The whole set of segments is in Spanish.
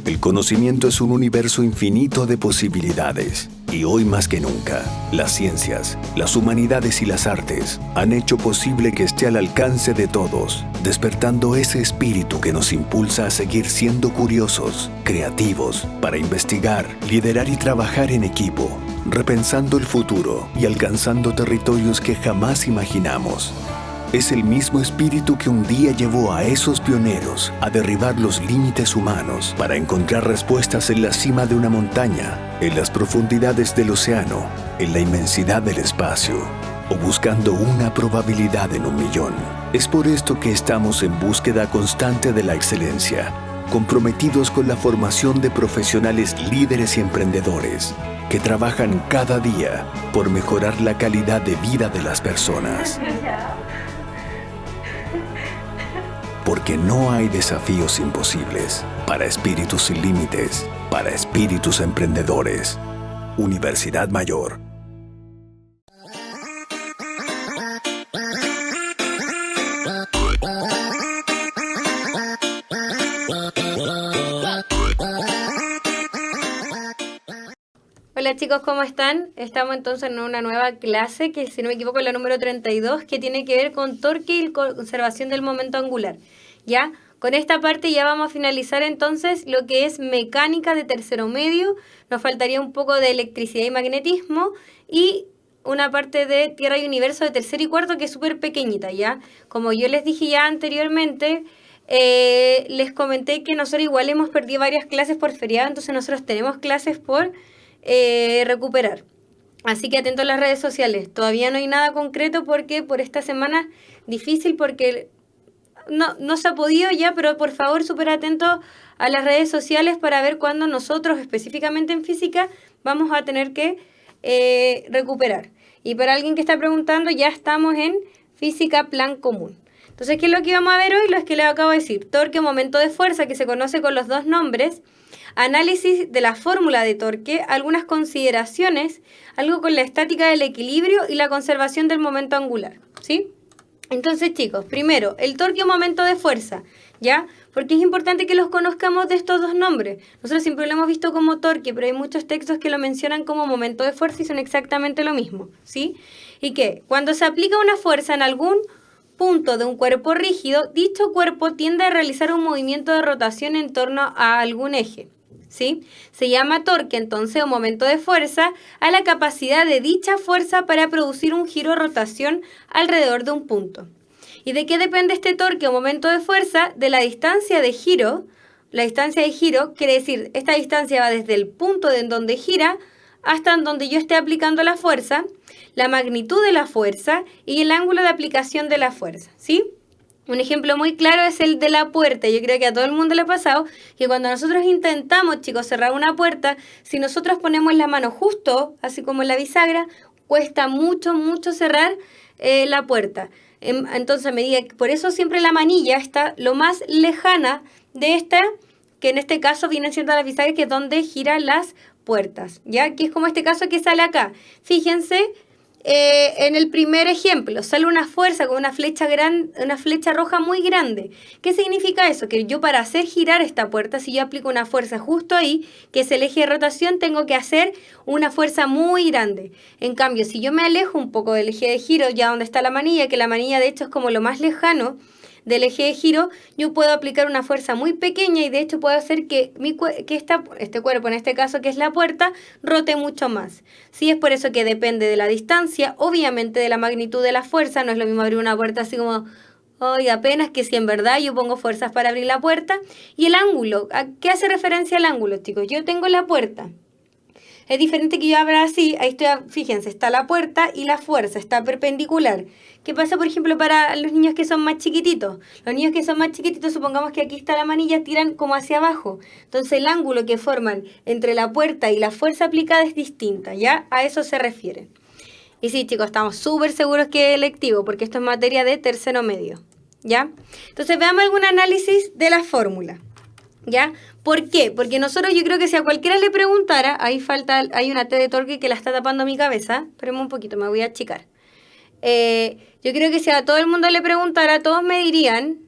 El conocimiento es un universo infinito de posibilidades. Y hoy más que nunca, las ciencias, las humanidades y las artes han hecho posible que esté al alcance de todos, despertando ese espíritu que nos impulsa a seguir siendo curiosos, creativos, para investigar, liderar y trabajar en equipo, repensando el futuro y alcanzando territorios que jamás imaginamos. Es el mismo espíritu que un día llevó a esos pioneros a derribar los límites humanos para encontrar respuestas en la cima de una montaña, en las profundidades del océano, en la inmensidad del espacio, o buscando una probabilidad en 1.000.000. Es por esto que estamos en búsqueda constante de la excelencia, comprometidos con la formación de profesionales líderes y emprendedores que trabajan cada día por mejorar la calidad de vida de las personas. Porque no hay desafíos imposibles para espíritus sin límites, para espíritus emprendedores. Universidad Mayor. Hola chicos, ¿cómo están? Estamos entonces en una nueva clase que, si no me equivoco, es la número 32, que tiene que ver con torque y conservación del momento angular. ¿Ya? Con esta parte ya vamos a finalizar entonces lo que es mecánica de tercero medio. Nos faltaría un poco de electricidad y magnetismo y una parte de tierra y universo de tercero y cuarto que es súper pequeñita, ¿ya? Como yo les dije ya anteriormente, les comenté que nosotros igual hemos perdido varias clases por feriado, entonces nosotros tenemos clases por recuperar. Así que atento a las redes sociales. Todavía no hay nada concreto porque por esta semana difícil porque no se ha podido ya, pero por favor súper atentos a las redes sociales para ver cuándo nosotros específicamente en física vamos a tener que recuperar. Y para alguien que está preguntando, ya estamos en física plan común. Entonces, ¿qué es lo que vamos a ver hoy? Lo que les acabo de decir. Torque o momento de fuerza, que se conoce con los dos nombres. Análisis de la fórmula de torque, algunas consideraciones, algo con la estática del equilibrio y la conservación del momento angular, ¿sí? Entonces, chicos, primero, el torque o momento de fuerza, ¿ya? Porque es importante que los conozcamos de estos dos nombres. Nosotros siempre lo hemos visto como torque, pero hay muchos textos que lo mencionan como momento de fuerza y son exactamente lo mismo, ¿sí? Y que cuando se aplica una fuerza en algún punto de un cuerpo rígido, dicho cuerpo tiende a realizar un movimiento de rotación en torno a algún eje, ¿sí? Se llama torque, entonces, o momento de fuerza, a la capacidad de dicha fuerza para producir un giro o rotación alrededor de un punto. ¿Y de qué depende este torque o momento de fuerza? De la distancia de giro. La distancia de giro quiere decir, esta distancia va desde el punto en donde gira hasta en donde yo esté aplicando la fuerza, la magnitud de la fuerza y el ángulo de aplicación de la fuerza, ¿sí? Un ejemplo muy claro es el de la puerta. Yo creo que a todo el mundo le ha pasado que cuando nosotros intentamos, chicos, cerrar una puerta, si nosotros ponemos la mano justo, así como en la bisagra, cuesta mucho, mucho cerrar la puerta. Entonces, a medida que, por eso siempre la manilla está lo más lejana de esta, que en este caso viene siendo la bisagra, que es donde giran las puertas, ¿ya? Que es como este caso que sale acá. Fíjense. En el primer ejemplo, sale una fuerza con una flecha roja muy grande. ¿Qué significa eso? Que yo para hacer girar esta puerta, si yo aplico una fuerza justo ahí, que es el eje de rotación, tengo que hacer una fuerza muy grande. En cambio, si yo me alejo un poco del eje de giro, ya donde está la manilla, que la manilla de hecho es como lo más lejano del eje de giro, yo puedo aplicar una fuerza muy pequeña y de hecho puedo hacer que este cuerpo, en este caso que es la puerta, rote mucho más. Sí, es por eso que depende de la distancia, obviamente de la magnitud de la fuerza. No es lo mismo abrir una puerta así como, ay, apenas, que si en verdad yo pongo fuerzas para abrir la puerta. Y el ángulo, ¿a qué hace referencia el ángulo, chicos? Yo tengo la puerta. Es diferente que yo abra así, ahí estoy, fíjense, está la puerta y la fuerza está perpendicular. ¿Qué pasa, por ejemplo, para los niños que son más chiquititos? Los niños que son más chiquititos, supongamos que aquí está la manilla, tiran como hacia abajo. Entonces el ángulo que forman entre la puerta y la fuerza aplicada es distinta, ¿ya? A eso se refiere. Y sí, chicos, estamos súper seguros que es electivo, porque esto es materia de tercero medio, ¿ya? Entonces veamos algún análisis de la fórmula, ¿ya? ¿Por qué? Porque nosotros, yo creo que si a cualquiera le preguntara, hay una T de torque que la está tapando mi cabeza. Espérame un poquito, me voy a achicar. Yo creo que si a todo el mundo le preguntara, todos me dirían,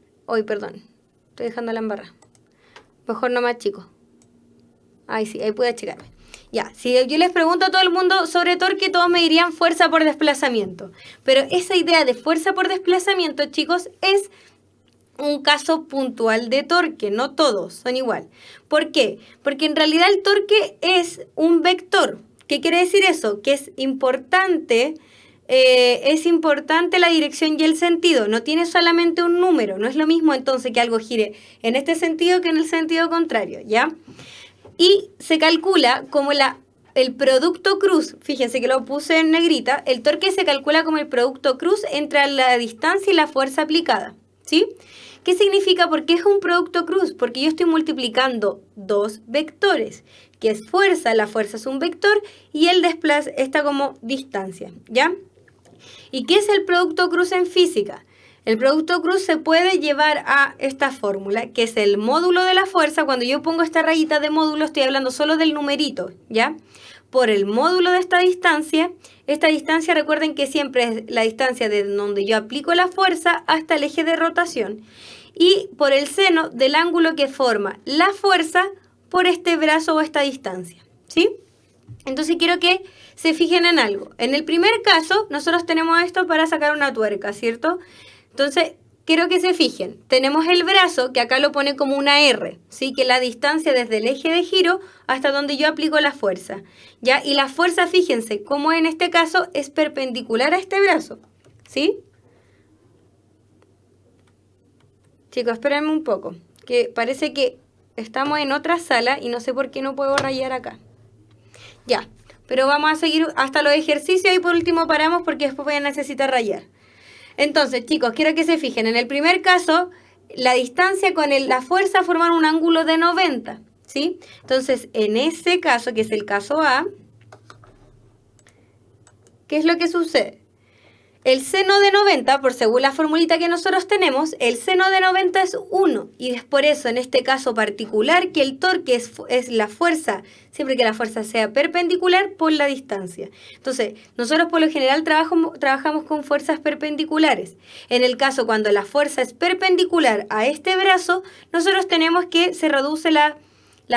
perdón, estoy dejando la embarrada. Mejor no me achico. Ay, sí, ahí puede checarme. Ya, si yo les pregunto a todo el mundo sobre torque, todos me dirían fuerza por desplazamiento. Pero esa idea de fuerza por desplazamiento, chicos, es un caso puntual de torque, no todos son igual. ¿Por qué? Porque en realidad el torque es un vector. ¿Qué quiere decir eso? Que es importante la dirección y el sentido. No tiene solamente un número. No es lo mismo entonces que algo gire en este sentido que en el sentido contrario, ¿ya? Y se calcula como el producto cruz, fíjense que lo puse en negrita, el torque se calcula como el producto cruz entre la distancia y la fuerza aplicada, ¿sí? ¿Qué significa? Porque es un producto cruz, porque yo estoy multiplicando dos vectores, que es fuerza, la fuerza es un vector, y el desplazo está como distancia, ¿ya? ¿Y qué es el producto cruz en física? El producto cruz se puede llevar a esta fórmula, que es el módulo de la fuerza. Cuando yo pongo esta rayita de módulo, estoy hablando solo del numerito, ¿ya? Por el módulo de esta distancia recuerden que siempre es la distancia de donde yo aplico la fuerza hasta el eje de rotación, y por el seno del ángulo que forma la fuerza por este brazo o esta distancia, ¿sí? Entonces quiero que se fijen en algo. En el primer caso, nosotros tenemos esto para sacar una tuerca, ¿cierto? Entonces, quiero que se fijen. Tenemos el brazo, que acá lo pone como una R, ¿sí? Que es la distancia desde el eje de giro hasta donde yo aplico la fuerza, ¿ya? Y la fuerza, fíjense, como en este caso es perpendicular a este brazo, ¿sí? Chicos, espérenme un poco, que parece que estamos en otra sala y no sé por qué no puedo rayar acá. Ya, pero vamos a seguir hasta los ejercicios y por último paramos porque después voy a necesitar rayar. Entonces, chicos, quiero que se fijen. En el primer caso, la distancia con la fuerza forman un ángulo de 90, ¿sí? Entonces, en ese caso, que es el caso A, ¿qué es lo que sucede? El seno de 90, por según la formulita que nosotros tenemos, el seno de 90 es 1. Y es por eso, en este caso particular, que el torque es la fuerza, siempre que la fuerza sea perpendicular por la distancia. Entonces, nosotros por lo general trabajamos con fuerzas perpendiculares. En el caso cuando la fuerza es perpendicular a este brazo, nosotros tenemos que se reduce la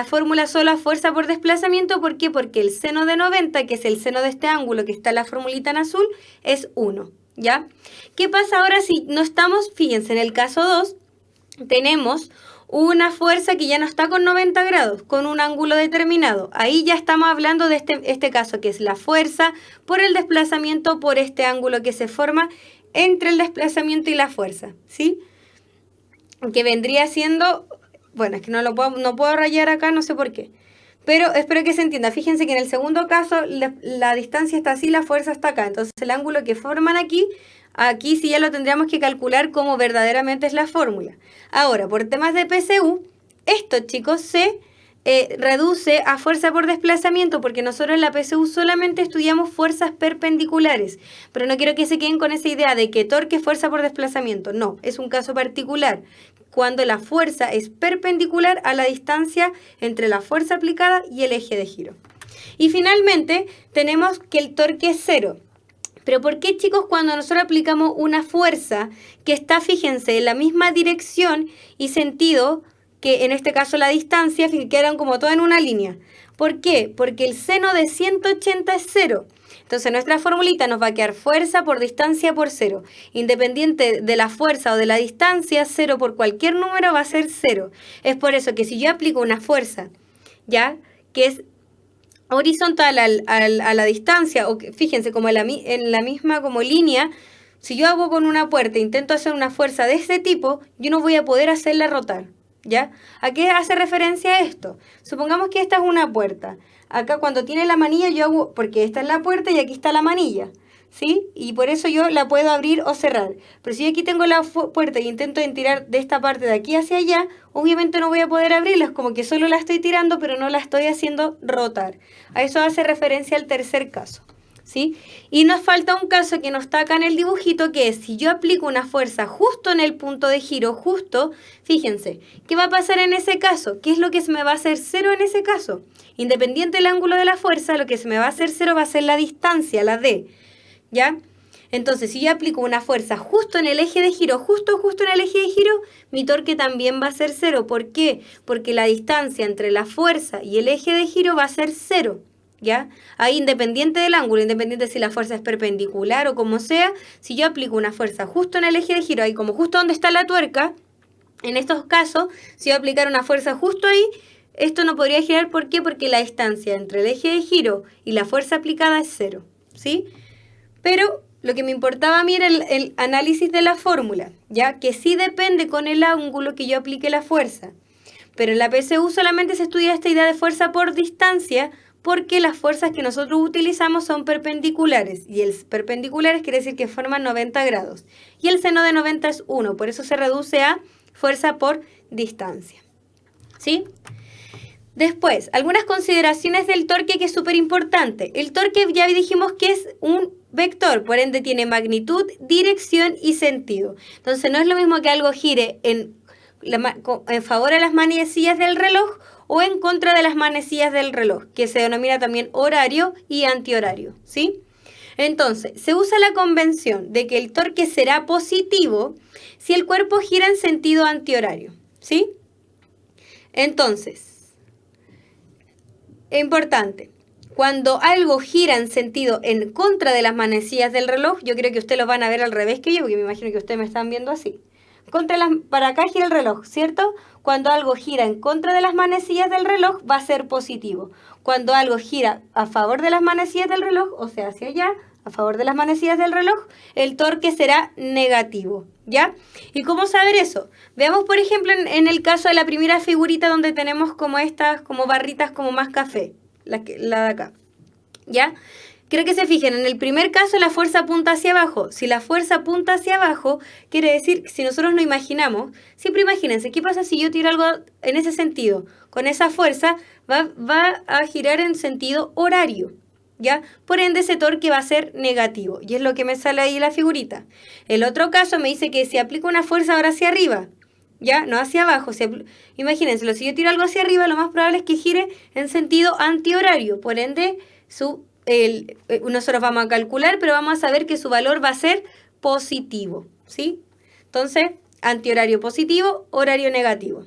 fórmula solo a fuerza por desplazamiento. ¿Por qué? Porque el seno de 90, que es el seno de este ángulo que está en la formulita en azul, es 1, ¿ya? ¿Qué pasa ahora si no estamos? Fíjense, en el caso 2 tenemos una fuerza que ya no está con 90 grados, con un ángulo determinado. Ahí ya estamos hablando de este caso, que es la fuerza por el desplazamiento por este ángulo que se forma entre el desplazamiento y la fuerza, ¿sí? Que vendría siendo... Bueno, es que no puedo rayar acá, no sé por qué. Pero espero que se entienda. Fíjense que en el segundo caso la distancia está así, la fuerza está acá. Entonces el ángulo que forman aquí sí ya lo tendríamos que calcular como verdaderamente es la fórmula. Ahora, por temas de PSU, esto, chicos, se reduce a fuerza por desplazamiento, porque nosotros en la PSU solamente estudiamos fuerzas perpendiculares. Pero no quiero que se queden con esa idea de que torque es fuerza por desplazamiento. No, es un caso particular, cuando la fuerza es perpendicular a la distancia entre la fuerza aplicada y el eje de giro. Y finalmente tenemos que el torque es 0. Pero ¿por qué, chicos, cuando nosotros aplicamos una fuerza que está, fíjense, en la misma dirección y sentido, que en este caso la distancia, quedan como todo en una línea? ¿Por qué? Porque el seno de 180 es 0. Entonces nuestra formulita nos va a quedar fuerza por distancia por 0. Independiente de la fuerza o de la distancia, 0 por cualquier número va a ser 0. Es por eso que si yo aplico una fuerza, ¿ya?, que es horizontal a la distancia, o que, fíjense, como en la misma como línea, si yo hago con una puerta, intento hacer una fuerza de este tipo, yo no voy a poder hacerla rotar, ¿ya? ¿A qué hace referencia esto? Supongamos que esta es una puerta. Acá cuando tiene la manilla yo hago, porque esta es la puerta y aquí está la manilla, ¿sí? Y por eso yo la puedo abrir o cerrar. Pero si yo aquí tengo la puerta y intento tirar de esta parte de aquí hacia allá, obviamente no voy a poder abrirla. Es como que solo la estoy tirando, pero no la estoy haciendo rotar. A eso hace referencia el tercer caso, ¿sí? Y nos falta un caso que no está acá en el dibujito, que es si yo aplico una fuerza justo en el punto de giro, justo, fíjense, ¿qué va a pasar en ese caso? ¿Qué es lo que se me va a hacer 0 en ese caso? Independiente del ángulo de la fuerza, lo que se me va a hacer 0 va a ser la distancia, la D, ¿ya? Entonces, si yo aplico una fuerza justo en el eje de giro, justo en el eje de giro, mi torque también va a ser 0. ¿Por qué? Porque la distancia entre la fuerza y el eje de giro va a ser 0. ¿Ya? Ahí, independiente del ángulo, independiente si la fuerza es perpendicular o como sea, si yo aplico una fuerza justo en el eje de giro, ahí como justo donde está la tuerca, en estos casos, si yo aplicara una fuerza justo ahí, esto no podría girar. ¿Por qué? Porque la distancia entre el eje de giro y la fuerza aplicada es 0, ¿sí? Pero lo que me importaba a mí era el análisis de la fórmula, ya que sí depende con el ángulo que yo aplique la fuerza. Pero en la PSU solamente se estudia esta idea de fuerza por distancia, porque las fuerzas que nosotros utilizamos son perpendiculares, y el perpendiculares quiere decir que forman 90 grados, y el seno de 90 es 1, por eso se reduce a fuerza por distancia, ¿sí? Después, algunas consideraciones del torque que es súper importante. El torque ya dijimos que es un vector, por ende tiene magnitud, dirección y sentido. Entonces no es lo mismo que algo gire en favor de las manecillas del reloj o en contra de las manecillas del reloj, que se denomina también horario y antihorario, ¿sí? Entonces, se usa la convención de que el torque será positivo si el cuerpo gira en sentido antihorario, ¿sí? Entonces, importante, cuando algo gira en sentido en contra de las manecillas del reloj, yo creo que ustedes lo van a ver al revés que yo, porque me imagino que ustedes me están viendo así. Para acá gira el reloj, ¿cierto? Cuando algo gira en contra de las manecillas del reloj, va a ser positivo. Cuando algo gira a favor de las manecillas del reloj, o sea, hacia allá, a favor de las manecillas del reloj, el torque será negativo, ¿ya? ¿Y cómo saber eso? Veamos, por ejemplo, en el caso de la primera figurita donde tenemos como estas, como barritas como más café, la de acá, ¿ya? Quiero que se fijen, en el primer caso la fuerza apunta hacia abajo. Si la fuerza apunta hacia abajo, quiere decir que si nosotros no imaginamos, siempre imagínense, ¿qué pasa si yo tiro algo en ese sentido? Con esa fuerza va a girar en sentido horario, ¿ya? Por ende ese torque va a ser negativo, y es lo que me sale ahí en la figurita. El otro caso me dice que si aplico una fuerza ahora hacia arriba, ¿ya? No hacia abajo. Imagínenselo, si yo tiro algo hacia arriba, lo más probable es que gire en sentido antihorario, por ende nosotros vamos a calcular, pero vamos a saber que su valor va a ser positivo, ¿sí? Entonces, antihorario positivo, horario negativo,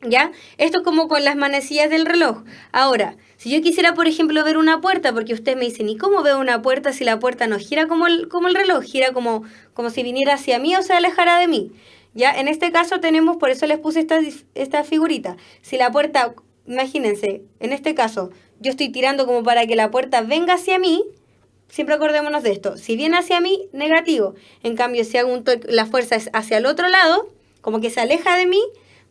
¿ya? Esto es como con las manecillas del reloj. Ahora, si yo quisiera, por ejemplo, ver una puerta, porque ustedes me dicen, ¿y cómo veo una puerta si la puerta no gira como el reloj? Gira como si viniera hacia mí o se alejara de mí, ¿ya? En este caso tenemos, por eso les puse esta figurita. Si la puerta, imagínense, en este caso, yo estoy tirando como para que la puerta venga hacia mí, siempre acordémonos de esto. Si viene hacia mí, negativo. En cambio, si hago la fuerza es hacia el otro lado, como que se aleja de mí,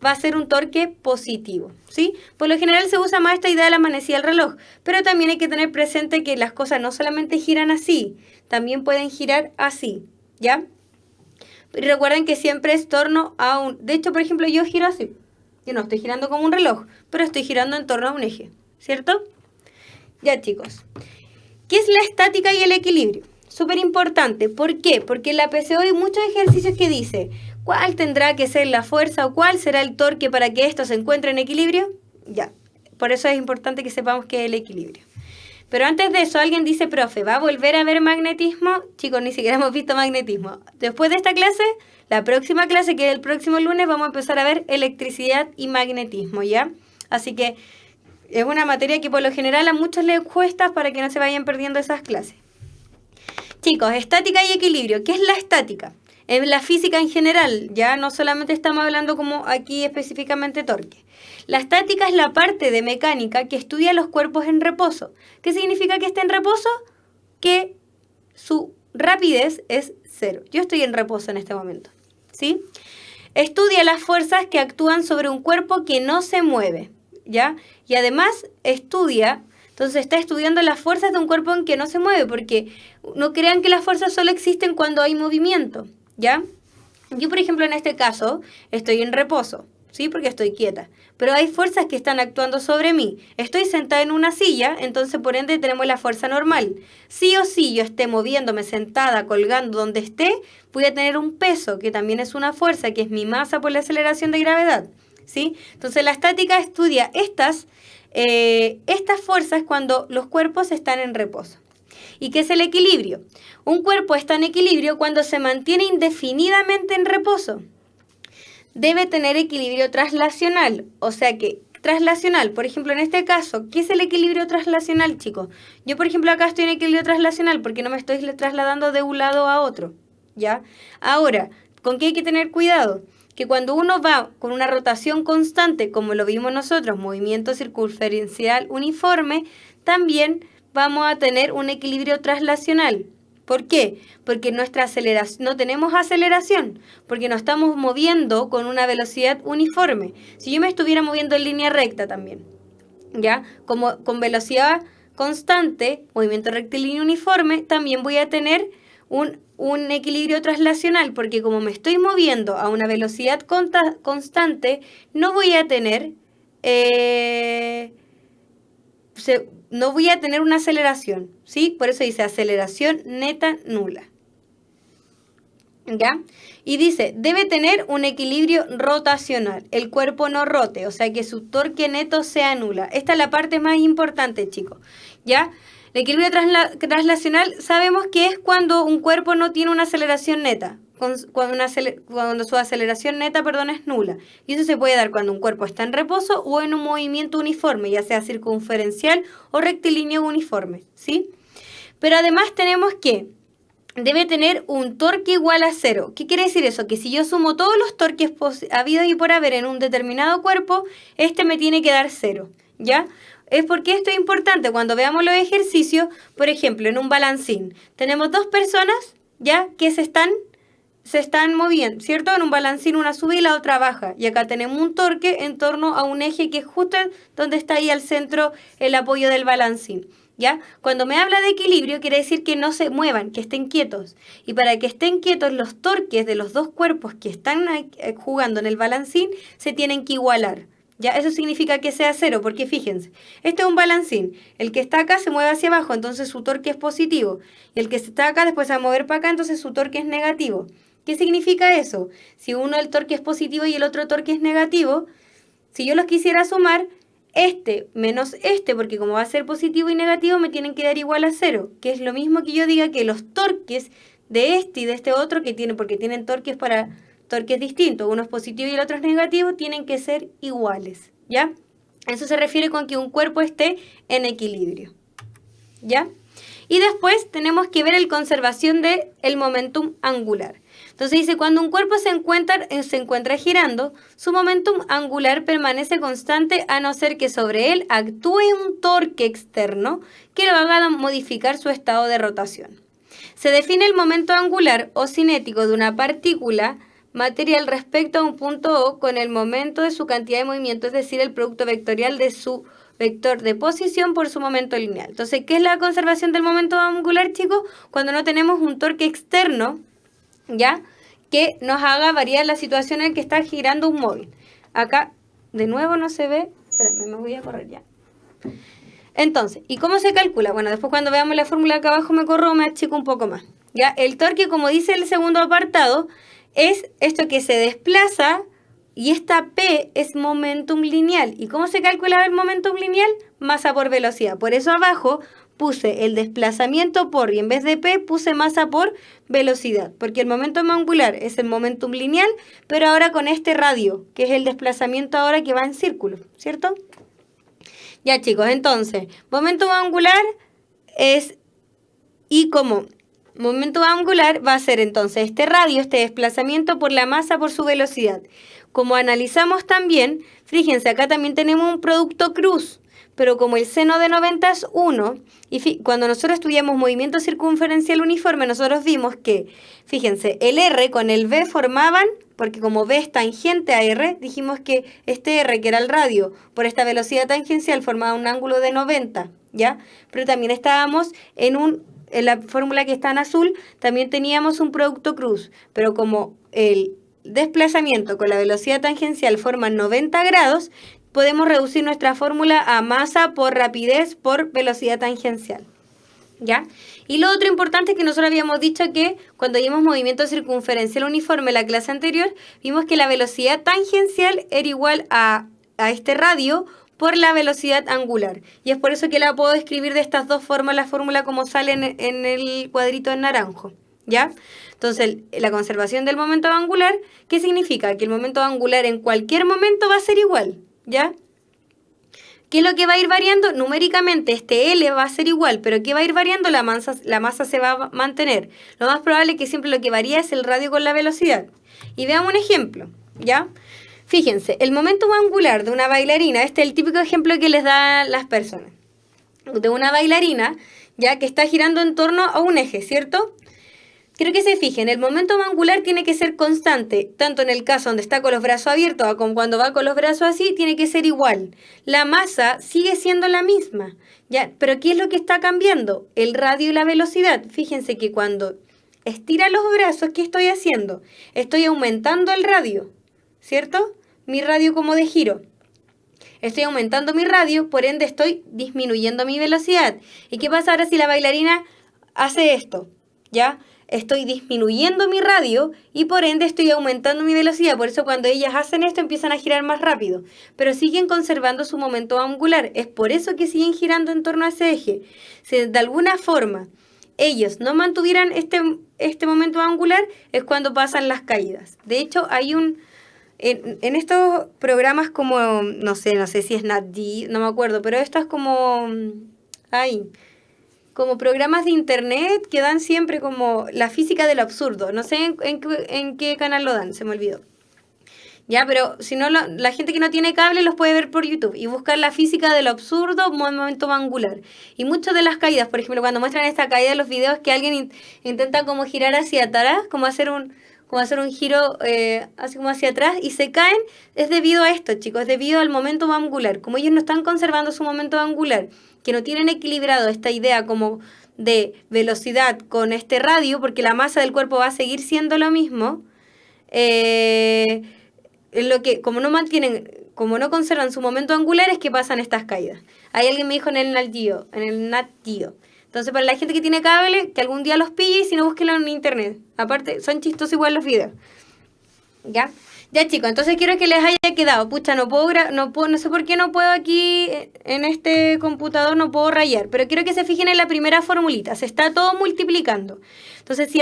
va a ser un torque positivo, ¿sí? Por lo general se usa más esta idea de la manecilla del reloj, pero también hay que tener presente que las cosas no solamente giran así, también pueden girar así, ¿ya? Y recuerden que siempre es torno a un... De hecho, por ejemplo, yo giro así. Yo no estoy girando como un reloj, pero estoy girando en torno a un eje, ¿cierto? Ya, chicos, ¿qué es la estática y el equilibrio? Súper importante. ¿Por qué? Porque en la PSO hay muchos ejercicios que dice cuál tendrá que ser la fuerza o cuál será el torque para que esto se encuentre en equilibrio. Ya, por eso es importante que sepamos qué es el equilibrio. Pero antes de eso, alguien dice, profe, ¿va a volver a ver magnetismo? Chicos, ni siquiera hemos visto magnetismo. Después de esta clase, la próxima clase, que es el próximo lunes, vamos a empezar a ver electricidad y magnetismo, ¿ya? Así que es una materia que por lo general a muchos les cuesta, para que no se vayan perdiendo esas clases. Chicos, estática y equilibrio. ¿Qué es la estática? En la física en general, ya no solamente estamos hablando como aquí específicamente torque. La estática es la parte de mecánica que estudia los cuerpos en reposo. ¿Qué significa que esté en reposo? Que su rapidez es 0. Yo estoy en reposo en este momento, ¿sí? Estudia las fuerzas que actúan sobre un cuerpo que no se mueve, ¿ya? Y además entonces está estudiando las fuerzas de un cuerpo en que no se mueve, porque no crean que las fuerzas solo existen cuando hay movimiento, ¿ya? Yo, por ejemplo, en este caso, estoy en reposo, ¿sí? Porque estoy quieta. Pero hay fuerzas que están actuando sobre mí. Estoy sentada en una silla, entonces por ende tenemos la fuerza normal. Sí o sí yo esté moviéndome, sentada, colgando, donde esté, voy a tener un peso, que también es una fuerza, que es mi masa por la aceleración de gravedad, ¿sí? Entonces la estática estudia estas fuerzas cuando los cuerpos están en reposo. ¿Y qué es el equilibrio? Un cuerpo está en equilibrio cuando se mantiene indefinidamente en reposo. Debe tener equilibrio traslacional, o sea que traslacional, por ejemplo, en este caso, ¿qué es el equilibrio traslacional, chicos? Yo, por ejemplo, acá estoy en equilibrio traslacional porque no me estoy trasladando de un lado a otro, ¿ya? Ahora, ¿con qué hay que tener cuidado? Que cuando uno va con una rotación constante, como lo vimos nosotros, movimiento circunferencial uniforme, también vamos a tener un equilibrio traslacional. ¿Por qué? Porque nuestra aceleración, no tenemos aceleración, porque nos estamos moviendo con una velocidad uniforme. Si yo me estuviera moviendo en línea recta también, ¿ya? Como con velocidad constante, movimiento rectilíneo uniforme, también voy a tener un equilibrio traslacional, porque como me estoy moviendo a una velocidad constante, no voy a tener no voy a tener una aceleración, ¿sí? Por eso dice aceleración neta nula. ¿Ya? Y dice, debe tener un equilibrio rotacional, el cuerpo no rote, o sea que su torque neto sea nula. Esta es la parte más importante, chicos, ¿ya? El equilibrio traslacional sabemos que es cuando un cuerpo no tiene una aceleración neta, cuando su aceleración neta, es nula. Y eso se puede dar cuando un cuerpo está en reposo o en un movimiento uniforme, ya sea circunferencial o rectilíneo uniforme, ¿sí? Pero además tenemos que debe tener un torque igual a 0. ¿Qué quiere decir eso? Que si yo sumo todos los torques habidos y por haber en un determinado cuerpo, este me tiene que dar 0, ¿ya? Es porque esto es importante. Cuando veamos los ejercicios, por ejemplo, en un balancín, tenemos dos personas, ¿ya? Que se están moviendo, ¿cierto? En un balancín una sube y la otra baja. Y acá tenemos un torque en torno a un eje que es justo donde está ahí al centro el apoyo del balancín, ¿ya? Cuando me habla de equilibrio quiere decir que no se muevan, que estén quietos. Y para que estén quietos los torques de los dos cuerpos que están jugando en el balancín se tienen que igualar. Ya, eso significa que sea 0, porque fíjense, este es un balancín, el que está acá se mueve hacia abajo, entonces su torque es positivo, y el que está acá después se va a mover para acá, entonces su torque es negativo. ¿Qué significa eso? Si uno el torque es positivo y el otro torque es negativo, si yo los quisiera sumar, este menos este, porque como va a ser positivo y negativo, me tienen que dar igual a 0, que es lo mismo que yo diga que los torques de este y de este otro, porque tienen torques distintos, uno es positivo y el otro es negativo, tienen que ser iguales, ¿ya? Eso se refiere con que un cuerpo esté en equilibrio, ¿ya? Y después tenemos que ver el conservación del momentum angular. Entonces dice, cuando un cuerpo se encuentra girando, su momentum angular permanece constante a no ser que sobre él actúe un torque externo que lo haga modificar su estado de rotación. Se define el momento angular o cinético de una partícula material respecto a un punto O con el momento de su cantidad de movimiento, es decir, el producto vectorial de su vector de posición por su momento lineal. Entonces, ¿qué es la conservación del momento angular, chicos? Cuando no tenemos un torque externo, ¿ya? Que nos haga variar la situación en que está girando un móvil. Acá, de nuevo, no se ve. Espérame, me voy a correr ya. Entonces, ¿y cómo se calcula? Bueno, después cuando veamos la fórmula acá abajo me corro, me achico un poco más. ¿Ya? El torque, como dice el segundo apartado, es esto que se desplaza y esta P es momentum lineal. ¿Y cómo se calcula el momentum lineal? Masa por velocidad. Por eso abajo puse el desplazamiento por, y en vez de P puse masa por velocidad, porque el momentum angular es el momentum lineal, pero ahora con este radio, que es el desplazamiento ahora que va en círculo, ¿cierto? Ya, chicos, entonces, momentum angular es, y como momento angular va a ser entonces este radio, este desplazamiento por la masa por su velocidad. Como analizamos también, fíjense, acá también tenemos un producto cruz, pero como el seno de 90 es 1, y cuando nosotros estudiamos movimiento circunferencial uniforme, nosotros vimos que, fíjense, el R con el V formaban, porque como V es tangente a R, dijimos que este R, que era el radio, por esta velocidad tangencial formaba un ángulo de 90, ¿ya? Pero también estábamos en la fórmula que está en azul, también teníamos un producto cruz, pero como el desplazamiento con la velocidad tangencial forman 90 grados, podemos reducir nuestra fórmula a masa por rapidez por velocidad tangencial, ¿ya? Y lo otro importante es que nosotros habíamos dicho que cuando vimos movimiento circunferencial uniforme en la clase anterior, vimos que la velocidad tangencial era igual a este radio por la velocidad angular. Y es por eso que la puedo escribir de estas dos formas, la fórmula como sale en el cuadrito en naranjo, ¿ya? Entonces, la conservación del momento angular, ¿qué significa? Que el momento angular en cualquier momento va a ser igual, ¿ya? ¿Qué es lo que va a ir variando? Numéricamente este L va a ser igual, pero ¿qué va a ir variando? La masa se va a mantener. Lo más probable es que siempre lo que varía es el radio con la velocidad. Y veamos un ejemplo, ¿ya? Fíjense, el momento angular de una bailarina, este es el típico ejemplo que les dan las personas. De una bailarina, ya que está girando en torno a un eje, ¿cierto? Quiero que se fijen, el momento angular tiene que ser constante, tanto en el caso donde está con los brazos abiertos como cuando va con los brazos así, tiene que ser igual. La masa sigue siendo la misma, ¿ya? Pero ¿qué es lo que está cambiando? El radio y la velocidad. Fíjense que cuando estira los brazos, ¿qué estoy haciendo? Estoy aumentando el radio, ¿cierto? Mi radio como de giro. Estoy aumentando mi radio, por ende estoy disminuyendo mi velocidad. ¿Y qué pasa ahora si la bailarina hace esto? ¿Ya? Estoy disminuyendo mi radio y por ende estoy aumentando mi velocidad. Por eso cuando ellas hacen esto empiezan a girar más rápido. Pero siguen conservando su momento angular. Es por eso que siguen girando en torno a ese eje. Si de alguna forma ellos no mantuvieran este momento angular, es cuando pasan las caídas. De hecho, hay en estos programas como, no sé si es Nat Geo, no me acuerdo, pero esto es como... como programas de internet que dan siempre como la física de lo absurdo. No sé en qué canal lo dan, se me olvidó. Ya, pero si no, la gente que no tiene cable los puede ver por YouTube y buscar la física de lo absurdo, momento angular. Y muchas de las caídas, por ejemplo, cuando muestran esta caída en los videos que alguien intenta como girar hacia atrás, como hacer un giro así como hacia atrás y se caen, es debido a esto, chicos, es debido al momento angular. Como ellos no están conservando su momento angular, que no tienen equilibrado esta idea como de velocidad con este radio, porque la masa del cuerpo va a seguir siendo lo mismo, lo que, como no conservan su momento angular, es que pasan estas caídas. Ahí alguien me dijo en el Nat Geo. Entonces, para la gente que tiene cable, que algún día los pille y si no, búsquenlo en internet. Aparte, son chistosos igual los videos. ¿Ya? Ya, chicos, entonces quiero que les haya quedado. Pucha, no sé por qué no puedo aquí, en este computador no puedo rayar. Pero quiero que se fijen en la primera formulita. Se está todo multiplicando. Entonces,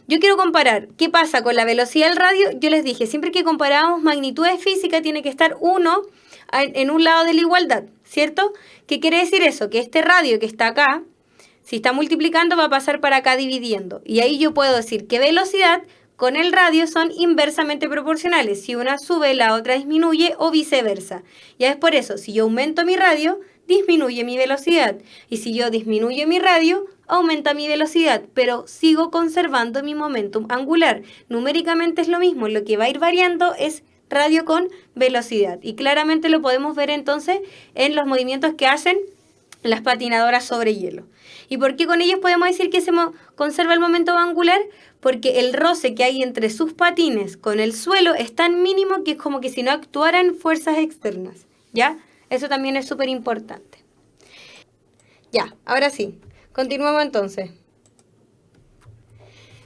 yo quiero comparar qué pasa con la velocidad del radio. Yo les dije, siempre que comparamos magnitudes físicas, tiene que estar uno en un lado de la igualdad, ¿cierto? ¿Qué quiere decir eso? Que este radio que está acá, si está multiplicando, va a pasar para acá dividiendo. Y ahí yo puedo decir que velocidad con el radio son inversamente proporcionales. Si una sube, la otra disminuye o viceversa. Ya es por eso, si yo aumento mi radio, disminuye mi velocidad. Y si yo disminuyo mi radio, aumenta mi velocidad. Pero sigo conservando mi momentum angular. Numéricamente es lo mismo. Lo que va a ir variando es radio con velocidad. Y claramente lo podemos ver entonces en los movimientos que hacen las patinadoras sobre hielo. ¿Y por qué con ellos podemos decir que se conserva el momento angular? Porque el roce que hay entre sus patines con el suelo es tan mínimo que es como que si no actuaran fuerzas externas, ¿ya? Eso también es súper importante. Ya, ahora sí, continuamos entonces.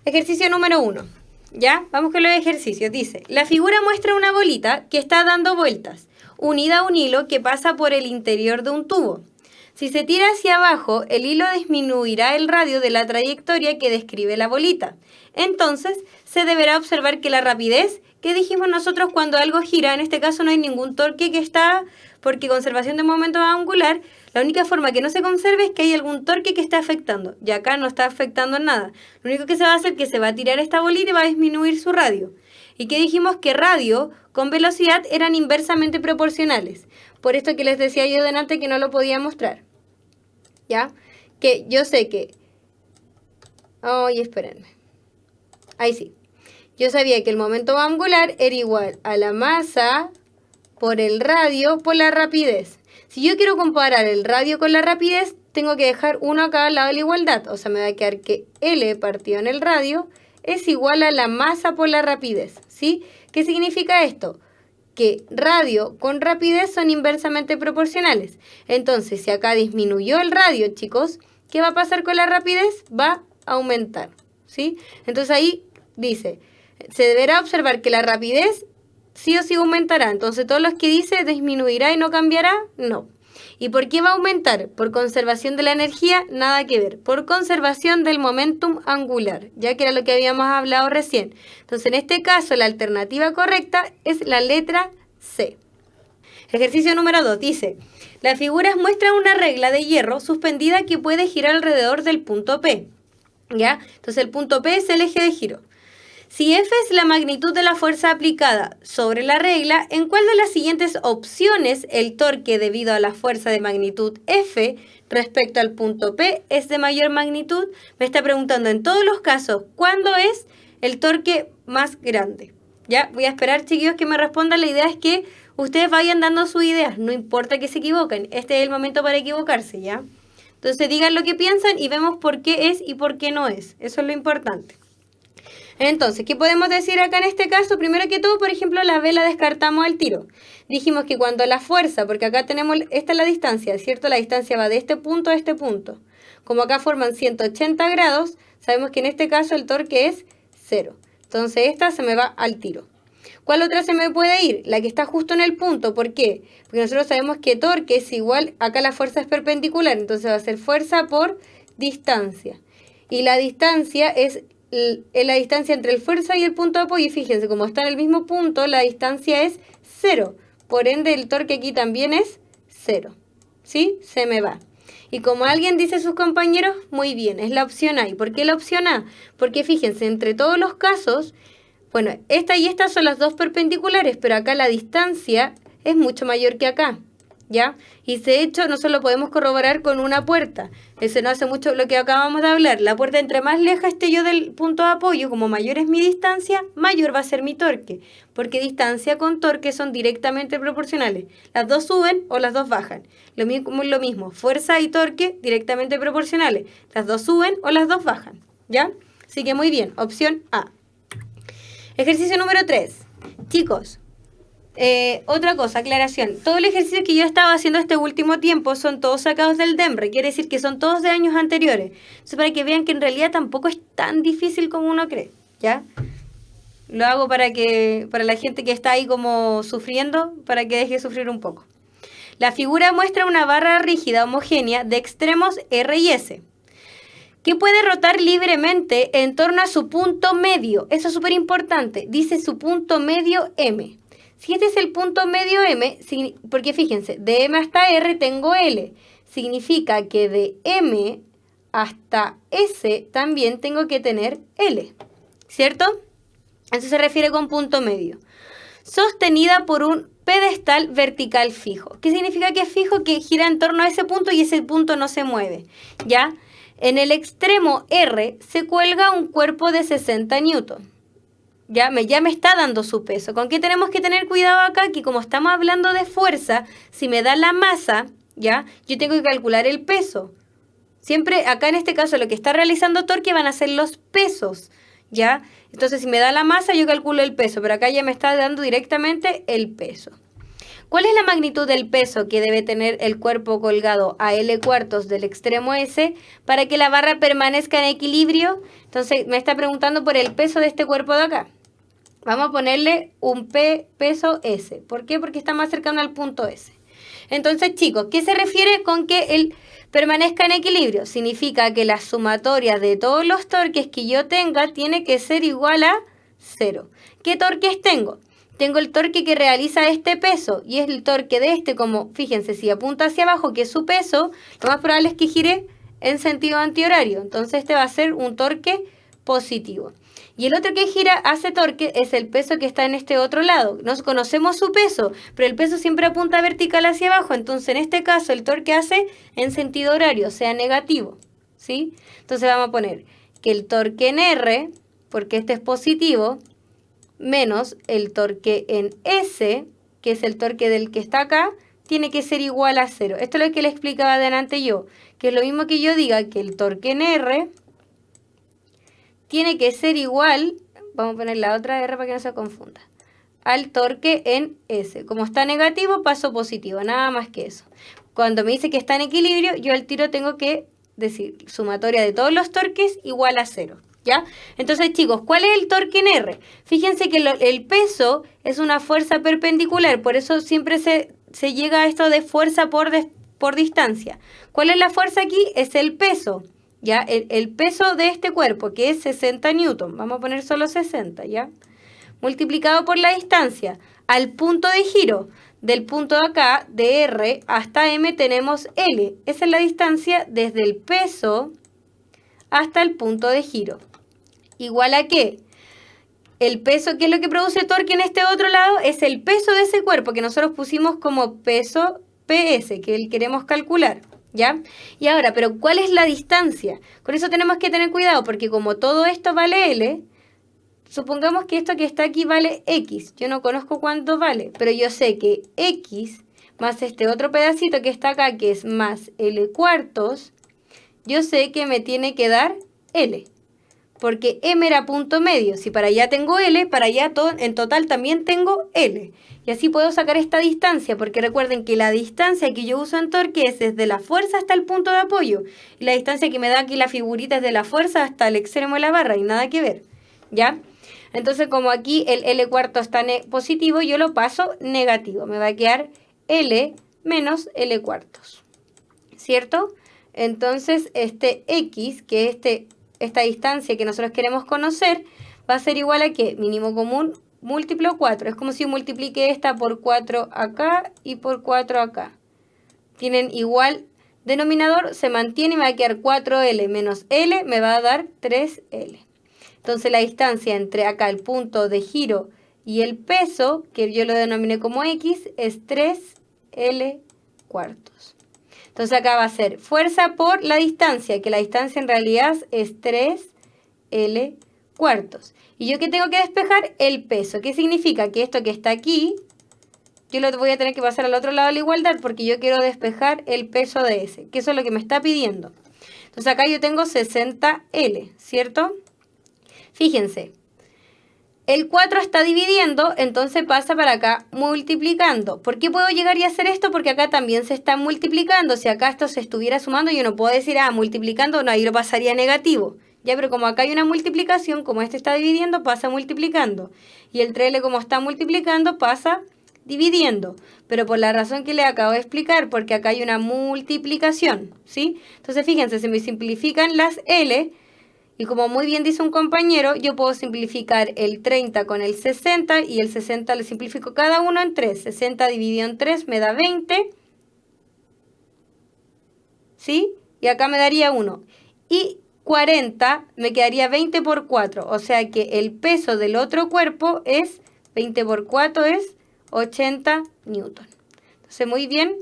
Ejercicio número 1, ¿ya? Vamos con los ejercicios. Dice, la figura muestra una bolita que está dando vueltas, unida a un hilo que pasa por el interior de un tubo. Si se tira hacia abajo, el hilo disminuirá el radio de la trayectoria que describe la bolita. Entonces, se deberá observar que la rapidez, que dijimos nosotros cuando algo gira, en este caso no hay ningún torque que está, porque conservación de momento angular, la única forma que no se conserve es que hay algún torque que está afectando. Y acá no está afectando en nada. Lo único que se va a hacer es que se va a tirar esta bolita y va a disminuir su radio. ¿Y qué dijimos? Que radio con velocidad eran inversamente proporcionales. Por esto que les decía yo delante que no lo podía mostrar. ¿Ya? Que yo sé que... Ay, espérenme. Ahí sí. Yo sabía que el momento angular era igual a la masa por el radio por la rapidez. Si yo quiero comparar el radio con la rapidez, tengo que dejar uno acá al lado de la igualdad. O sea, me va a quedar que L partido en el radio es igual a la masa por la rapidez. ¿Sí? ¿Qué significa esto? Que radio con rapidez son inversamente proporcionales. Entonces, si acá disminuyó el radio, chicos, ¿qué va a pasar con la rapidez? Va a aumentar, ¿sí? Entonces ahí dice, se deberá observar que la rapidez sí o sí aumentará. Entonces, todos los que dice disminuirá y no cambiará, no. ¿Y por qué va a aumentar? Por conservación de la energía, nada que ver. Por conservación del momentum angular, ya que era lo que habíamos hablado recién. Entonces, en este caso, la alternativa correcta es la letra C. Ejercicio número 2 dice, la figura muestra una regla de hierro suspendida que puede girar alrededor del punto P. ¿Ya? Entonces, el punto P es el eje de giro. Si F es la magnitud de la fuerza aplicada sobre la regla, ¿en cuál de las siguientes opciones el torque debido a la fuerza de magnitud F respecto al punto P es de mayor magnitud? Me está preguntando en todos los casos, ¿cuándo es el torque más grande? Ya, voy a esperar, chiquillos, que me respondan. La idea es que ustedes vayan dando sus ideas, no importa que se equivoquen. Este es el momento para equivocarse, ¿ya? Entonces digan lo que piensan y vemos por qué es y por qué no es. Eso es lo importante. Entonces, ¿qué podemos decir acá en este caso? Primero que todo, por ejemplo, la B la descartamos al tiro. Dijimos que cuando la fuerza, porque acá tenemos, esta es la distancia, ¿cierto? La distancia va de este punto a este punto. Como acá forman 180 grados, sabemos que en este caso el torque es 0. Entonces, esta se me va al tiro. ¿Cuál otra se me puede ir? La que está justo en el punto. ¿Por qué? Porque nosotros sabemos que torque es igual, acá la fuerza es perpendicular, entonces va a ser fuerza por distancia. Y la distancia es la distancia entre el fuerza y el punto de apoyo. Y fíjense, como está en el mismo punto, la distancia es 0. Por ende, el torque aquí también es 0. ¿Sí? Se me va. Y como alguien dice a sus compañeros, muy bien, es la opción A. ¿Y por qué la opción A? Porque fíjense, entre todos los casos, bueno, esta y esta son las dos perpendiculares, pero acá la distancia es mucho mayor que acá, ¿ya? Y de hecho, no solo podemos corroborar con una puerta. Eso no hace mucho lo que acabamos de hablar. La puerta, entre más lejos esté yo del punto de apoyo, como mayor es mi distancia, mayor va a ser mi torque. Porque distancia con torque son directamente proporcionales. Las dos suben o las dos bajan. Lo mismo, fuerza y torque directamente proporcionales. Las dos suben o las dos bajan, ¿ya? Así que muy bien, opción A. Ejercicio número 3. Chicos, otra cosa, aclaración. Todo el ejercicio que yo estaba haciendo este último tiempo son todos sacados del DEMRE. Quiere decir que son todos de años anteriores. Eso para que vean que en realidad tampoco es tan difícil como uno cree, ¿ya? Lo hago para la gente que está ahí como sufriendo, para que deje de sufrir un poco. La figura muestra una barra rígida homogénea de extremos R y S, que puede rotar libremente en torno a su punto medio. Eso es súper importante. Dice su punto medio M. Si este es el punto medio M, porque fíjense, de M hasta R tengo L. Significa que de M hasta S también tengo que tener L. ¿Cierto? Eso se refiere con punto medio. Sostenida por un pedestal vertical fijo. ¿Qué significa que es fijo? Que gira en torno a ese punto y ese punto no se mueve. ¿Ya? En el extremo R se cuelga un cuerpo de 60 newton. Ya me está dando su peso. ¿Con qué tenemos que tener cuidado acá? Que como estamos hablando de fuerza, si me da la masa, ¿ya? Yo tengo que calcular el peso. Siempre acá en este caso lo que está realizando torque van a ser los pesos, ¿ya? Entonces si me da la masa yo calculo el peso, pero acá ya me está dando directamente el peso. ¿Cuál es la magnitud del peso que debe tener el cuerpo colgado a L cuartos del extremo S para que la barra permanezca en equilibrio? Entonces me está preguntando por el peso de este cuerpo de acá. Vamos a ponerle un peso S. ¿Por qué? Porque está más cercano al punto S. Entonces, chicos, ¿qué se refiere con que él permanezca en equilibrio? Significa que la sumatoria de todos los torques que yo tenga tiene que ser igual a 0. ¿Qué torques tengo? Tengo el torque que realiza este peso y es el torque de este, como fíjense, si apunta hacia abajo, que es su peso, lo más probable es que gire en sentido antihorario. Entonces este va a ser un torque positivo. Y el otro que gira hace torque es el peso que está en este otro lado. Nos conocemos su peso, pero el peso siempre apunta vertical hacia abajo. Entonces en este caso el torque hace en sentido horario, o sea negativo, ¿sí? Entonces vamos a poner que el torque en R, porque este es positivo, menos el torque en S, que es el torque del que está acá, tiene que ser igual a 0. Esto es lo que le explicaba adelante yo, que es lo mismo que yo diga que el torque en R tiene que ser igual, vamos a poner la otra R para que no se confunda, al torque en S. Como está negativo, paso positivo, nada más que eso. Cuando me dice que está en equilibrio, yo al tiro tengo que decir sumatoria de todos los torques igual a 0. ¿Ya? Entonces, chicos, ¿cuál es el torque en R? Fíjense que el peso es una fuerza perpendicular, por eso siempre se llega a esto de fuerza por distancia. ¿Cuál es la fuerza aquí? Es el peso, ¿ya? El peso de este cuerpo, que es 60 newton. Vamos a poner solo 60, ¿ya? Multiplicado por la distancia al punto de giro. Del punto de acá, de R hasta M, tenemos L. Esa es la distancia desde el peso hasta el punto de giro. ¿Igual a qué? El peso, ¿qué es lo que produce torque en este otro lado? Es el peso de ese cuerpo que nosotros pusimos como peso PS, que queremos calcular, ¿ya? Y ahora, ¿pero cuál es la distancia? Con eso tenemos que tener cuidado, porque como todo esto vale L, supongamos que esto que está aquí vale X. Yo no conozco cuánto vale, pero yo sé que X más este otro pedacito que está acá, que es más L cuartos, yo sé que me tiene que dar L. Porque M era punto medio. Si para allá tengo L, para allá en total también tengo L. Y así puedo sacar esta distancia, porque recuerden que la distancia que yo uso en torque es desde la fuerza hasta el punto de apoyo. Y la distancia que me da aquí la figurita es de la fuerza hasta el extremo de la barra, y nada que ver, ¿ya? Entonces, como aquí el L cuarto está positivo, yo lo paso negativo. Me va a quedar L menos L cuartos, ¿cierto? Entonces, este X, que esta distancia que nosotros queremos conocer, va a ser igual a ¿qué? Mínimo común múltiplo 4. Es como si multiplique esta por 4 acá y por 4 acá. Tienen igual denominador, se mantiene y me va a quedar 4L menos L, me va a dar 3L. Entonces la distancia entre acá el punto de giro y el peso, que yo lo denominé como X, es 3L cuartos. Entonces acá va a ser fuerza por la distancia, que la distancia en realidad es 3L cuartos. ¿Y yo qué tengo que despejar? El peso. ¿Qué significa? Que esto que está aquí, yo lo voy a tener que pasar al otro lado de la igualdad porque yo quiero despejar el peso de ese, que eso es lo que me está pidiendo. Entonces acá yo tengo 60L, ¿cierto? Fíjense. El 4 está dividiendo, entonces pasa para acá multiplicando. ¿Por qué puedo llegar y hacer esto? Porque acá también se está multiplicando. Si acá esto se estuviera sumando, yo no puedo decir, multiplicando, no, ahí lo pasaría negativo. Ya, pero como acá hay una multiplicación, como este está dividiendo, pasa multiplicando. Y el 3L como está multiplicando, pasa dividiendo. Pero por la razón que le acabo de explicar, porque acá hay una multiplicación, ¿sí? Entonces, fíjense, se me simplifican las L. Y como muy bien dice un compañero, yo puedo simplificar el 30 con el 60 y el 60 le simplifico cada uno en 3. 60 dividido en 3 me da 20. ¿Sí? Y acá me daría 1. Y 40 me quedaría 20 por 4. O sea que el peso del otro cuerpo es 20 por 4 es 80 newton. Entonces, muy bien.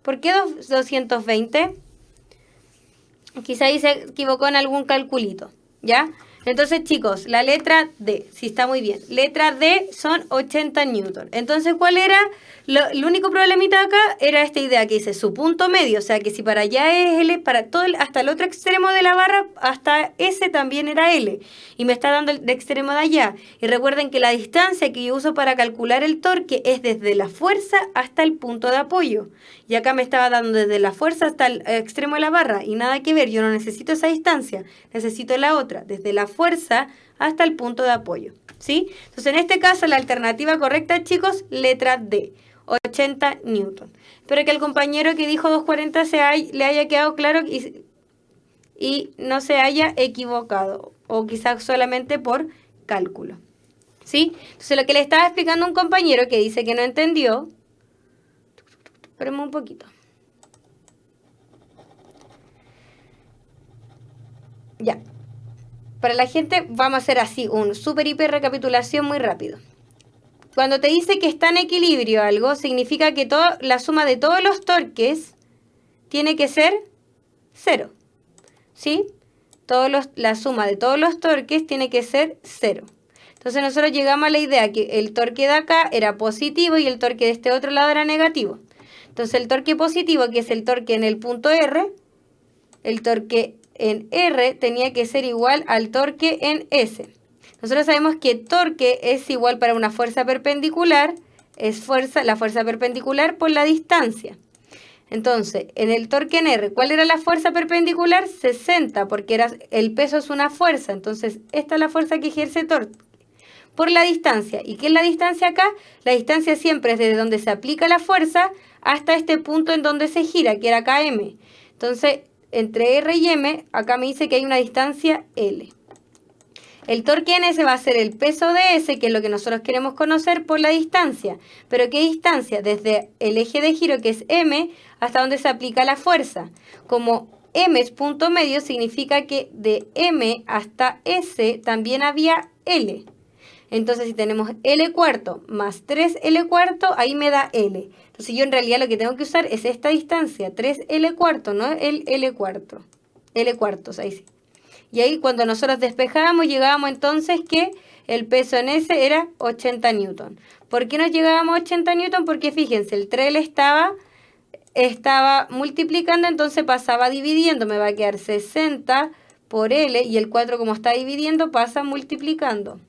¿Por qué 220? Quizá ahí se equivocó en algún calculito, ¿ya? Entonces, chicos, la letra D, sí está muy bien. Letra D son 80 newton. Entonces, ¿cuál era? El único problemita acá era esta idea que dice su punto medio. O sea, que si para allá es L, para todo hasta el otro extremo de la barra, hasta ese también era L. Y me está dando el de extremo de allá. Y recuerden que la distancia que yo uso para calcular el torque es desde la fuerza hasta el punto de apoyo. Y acá me estaba dando desde la fuerza hasta el extremo de la barra. Y nada que ver, yo no necesito esa distancia. Necesito la otra, desde la fuerza hasta el punto de apoyo, ¿sí? Entonces, en este caso, la alternativa correcta, chicos, letra D, 80 newton. Espero que el compañero que dijo 240 le haya quedado claro y no se haya equivocado, o quizás solamente por cálculo, ¿sí? Entonces, lo que le estaba explicando un compañero que dice que no entendió, esperemos un poquito. Ya. Para la gente vamos a hacer así, un super hiper recapitulación muy rápido. Cuando te dice que está en equilibrio algo, significa que la suma de todos los torques tiene que ser 0. ¿Sí? La suma de todos los torques tiene que ser 0. Entonces nosotros llegamos a la idea que el torque de acá era positivo y el torque de este otro lado era negativo. Entonces el torque positivo, que es el torque en el punto R, el torque en R tenía que ser igual al torque en S. Nosotros sabemos que torque es igual para una fuerza perpendicular, es la fuerza perpendicular por la distancia. Entonces, en el torque en R, ¿cuál era la fuerza perpendicular? 60, porque el peso es una fuerza. Entonces, esta es la fuerza que ejerce torque por la distancia. ¿Y qué es la distancia acá? La distancia siempre es desde donde se aplica la fuerza hasta este punto en donde se gira, que era acá M. Entonces, entre R y M, acá me dice que hay una distancia L. El torque en S va a ser el peso de S, que es lo que nosotros queremos conocer, por la distancia. ¿Pero qué distancia? Desde el eje de giro, que es M, hasta donde se aplica la fuerza. Como M es punto medio, significa que de M hasta S también había L. Entonces, si tenemos L cuarto más 3L cuarto, ahí me da L. Entonces, yo en realidad lo que tengo que usar es esta distancia, 3L cuarto, no el L cuarto. L cuartos, ahí sí. Y ahí cuando nosotros despejábamos, llegábamos entonces que el peso en S era 80 newton. ¿Por qué nos llegábamos a 80 newton? Porque fíjense, el 3L estaba multiplicando, entonces pasaba dividiendo. Me va a quedar 60 por L y el 4 como está dividiendo pasa multiplicando.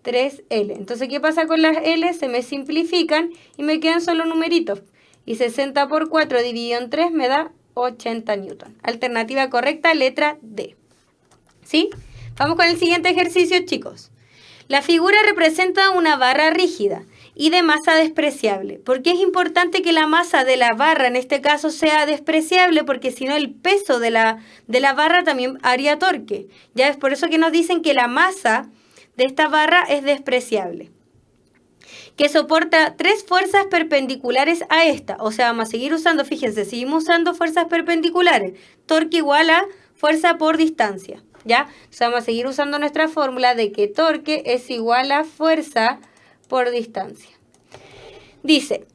3L. Entonces, ¿qué pasa con las L? Se me simplifican y me quedan solo numeritos. Y 60 por 4 dividido en 3 me da 80 newton. Alternativa correcta, letra D. ¿Sí? Vamos con el siguiente ejercicio, chicos. La figura representa una barra rígida y de masa despreciable. ¿Por qué es importante que la masa de la barra en este caso sea despreciable? Porque si no el peso de la barra también haría torque. Ya es por eso que nos dicen que la masa de esta barra es despreciable. Que soporta 3 fuerzas perpendiculares a esta. O sea, vamos a seguir usando, fíjense, seguimos usando fuerzas perpendiculares. Torque igual a fuerza por distancia. ¿Ya? O sea, vamos a seguir usando nuestra fórmula de que torque es igual a fuerza por distancia. Dice,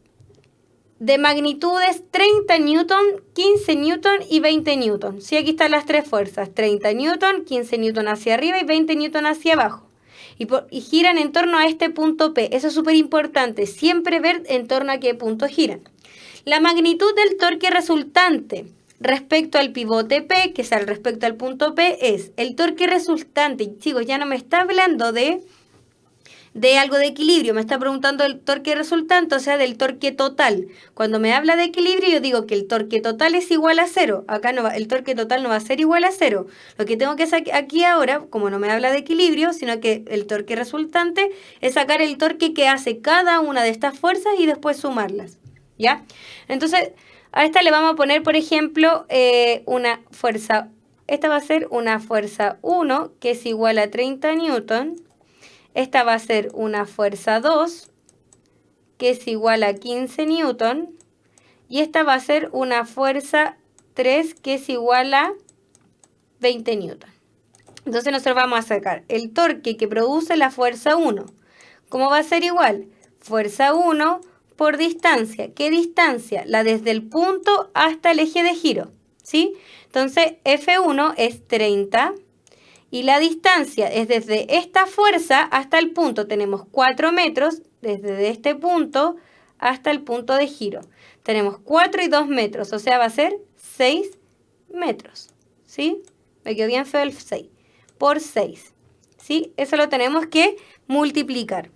de magnitudes 30 newton, 15 newton y 20 newton. Sí, aquí están las 3 fuerzas. 30 newton, 15 newton hacia arriba y 20 newton hacia abajo. Y giran en torno a este punto P. Eso es súper importante. Siempre ver en torno a qué punto giran. La magnitud del torque resultante respecto al pivote P, que es respecto al punto P, es el torque resultante. Chicos, ya no me está hablando de algo de equilibrio, me está preguntando el torque resultante, o sea, del torque total. Cuando me habla de equilibrio, yo digo que el torque total es igual a 0. Acá no va, el torque total no va a ser igual a 0. Lo que tengo que sacar aquí ahora, como no me habla de equilibrio, sino que el torque resultante es sacar el torque que hace cada una de estas fuerzas y después sumarlas. ¿Ya? Entonces, a esta le vamos a poner, por ejemplo, una fuerza. Esta va a ser una fuerza 1, que es igual a 30 newton. Esta va a ser una fuerza 2, que es igual a 15 newton. Y esta va a ser una fuerza 3, que es igual a 20 newton. Entonces nosotros vamos a sacar el torque que produce la fuerza 1. ¿Cómo va a ser igual? Fuerza 1 por distancia. ¿Qué distancia? La desde el punto hasta el eje de giro, ¿sí? Entonces F1 es 30 y la distancia es desde esta fuerza hasta el punto. Tenemos 4 metros desde este punto hasta el punto de giro. Tenemos 4 y 2 metros, o sea, va a ser 6 metros, ¿sí? Me quedó bien feo el 6. Por 6, ¿sí? Eso lo tenemos que multiplicar.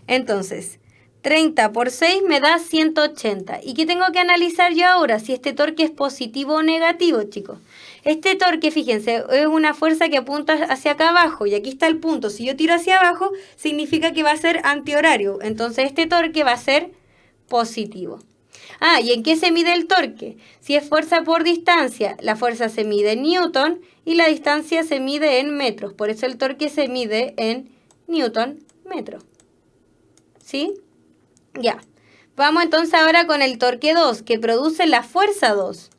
Entonces, 30 por 6 me da 180. ¿Y qué tengo que analizar yo ahora? Si este torque es positivo o negativo, chicos. Este torque, fíjense, es una fuerza que apunta hacia acá abajo. Y aquí está el punto. Si yo tiro hacia abajo, significa que va a ser antihorario. Entonces, este torque va a ser positivo. Ah, ¿y en qué se mide el torque? Si es fuerza por distancia, la fuerza se mide en newton y la distancia se mide en metros. Por eso el torque se mide en newton metro. ¿Sí? Ya. Vamos entonces ahora con el torque 2, que produce la fuerza 2.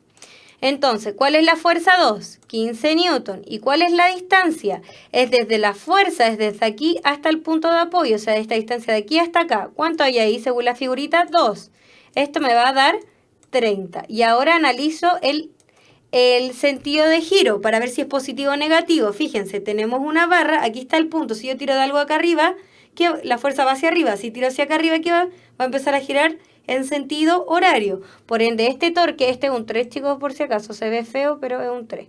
Entonces, ¿cuál es la fuerza 2? 15 newton. ¿Y cuál es la distancia? Es desde la fuerza, es desde aquí hasta el punto de apoyo, o sea, esta distancia de aquí hasta acá. ¿Cuánto hay ahí según la figurita? 2. Esto me va a dar 30. Y ahora analizo el sentido de giro para ver si es positivo o negativo. Fíjense, tenemos una barra, aquí está el punto. Si yo tiro de algo acá arriba, la fuerza va hacia arriba. Si tiro hacia acá arriba, ¿qué va? Va a empezar a girar en sentido horario. Por ende, este torque, este es un 3, chicos, por si acaso. Se ve feo, pero es un 3.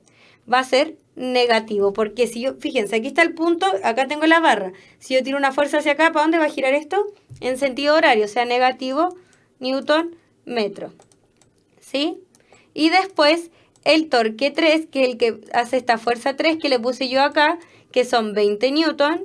Va a ser negativo, porque si yo, fíjense, aquí está el punto, acá tengo la barra. Si yo tiro una fuerza hacia acá, ¿para dónde va a girar esto? En sentido horario, o sea, negativo newton metro. ¿sí? Y después el torque 3, que es el que hace esta fuerza 3 que le puse yo acá, que son 20 newton,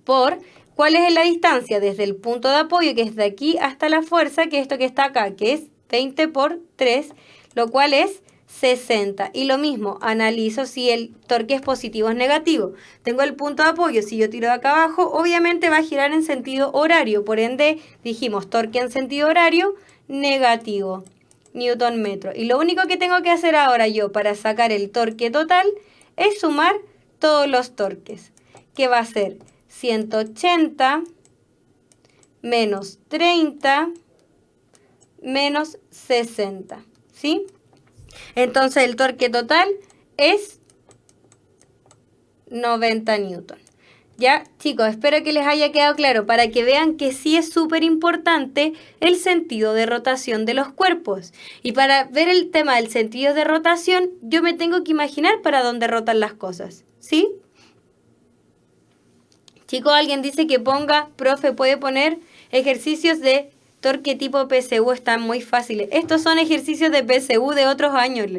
por cuál es la distancia desde el punto de apoyo, que es de aquí hasta la fuerza, que es esto que está acá, que es 20 por 3, lo cual es 60. Y lo mismo, analizo si el torque es positivo o es negativo. Tengo el punto de apoyo, si yo tiro de acá abajo, obviamente va a girar en sentido horario. Por ende, dijimos torque en sentido horario, negativo, newton metro. Y lo único que tengo que hacer ahora yo para sacar el torque total es sumar todos los torques, que va a ser 180 menos 30 menos 60, ¿sí? Entonces el torque total es 90 newton. Ya, chicos, espero que les haya quedado claro para que vean que sí es súper importante el sentido de rotación de los cuerpos. Y para ver el tema del sentido de rotación, yo me tengo que imaginar para dónde rotan las cosas, ¿sí? Chicos, alguien dice que ponga, profe, puede poner ejercicios de torque tipo PSU, están muy fáciles. Estos son ejercicios de PSU de otros años,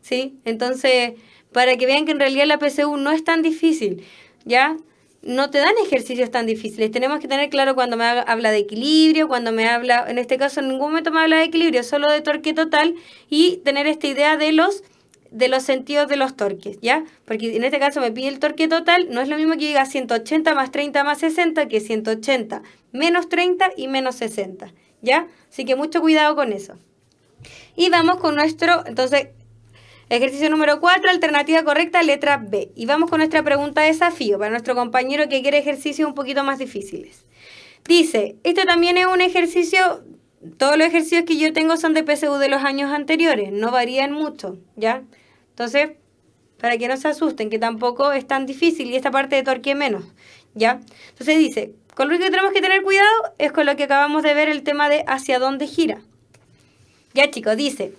¿sí? Entonces, para que vean que en realidad la PSU no es tan difícil, ¿ya? No te dan ejercicios tan difíciles. Tenemos que tener claro cuando me habla de equilibrio, cuando me habla, en este caso en ningún momento me habla de equilibrio, solo de torque total, y tener esta idea de los sentidos de los torques, ¿ya? Porque en este caso me pide el torque total, no es lo mismo que diga 180 más 30 más 60 que 180 menos 30 y menos 60, ¿ya? Así que mucho cuidado con eso. Y vamos con nuestro, entonces, ejercicio número 4, alternativa correcta, letra B. Y vamos con nuestra pregunta de desafío para nuestro compañero que quiere ejercicios un poquito más difíciles. Dice, este también es un ejercicio. Todos los ejercicios que yo tengo son de PSU de los años anteriores, no varían mucho, ¿ya? Entonces, para que no se asusten, que tampoco es tan difícil y esta parte de torque menos, ¿ya? Entonces dice, con lo que tenemos que tener cuidado es con lo que acabamos de ver, el tema de hacia dónde gira. Ya, chicos, dice,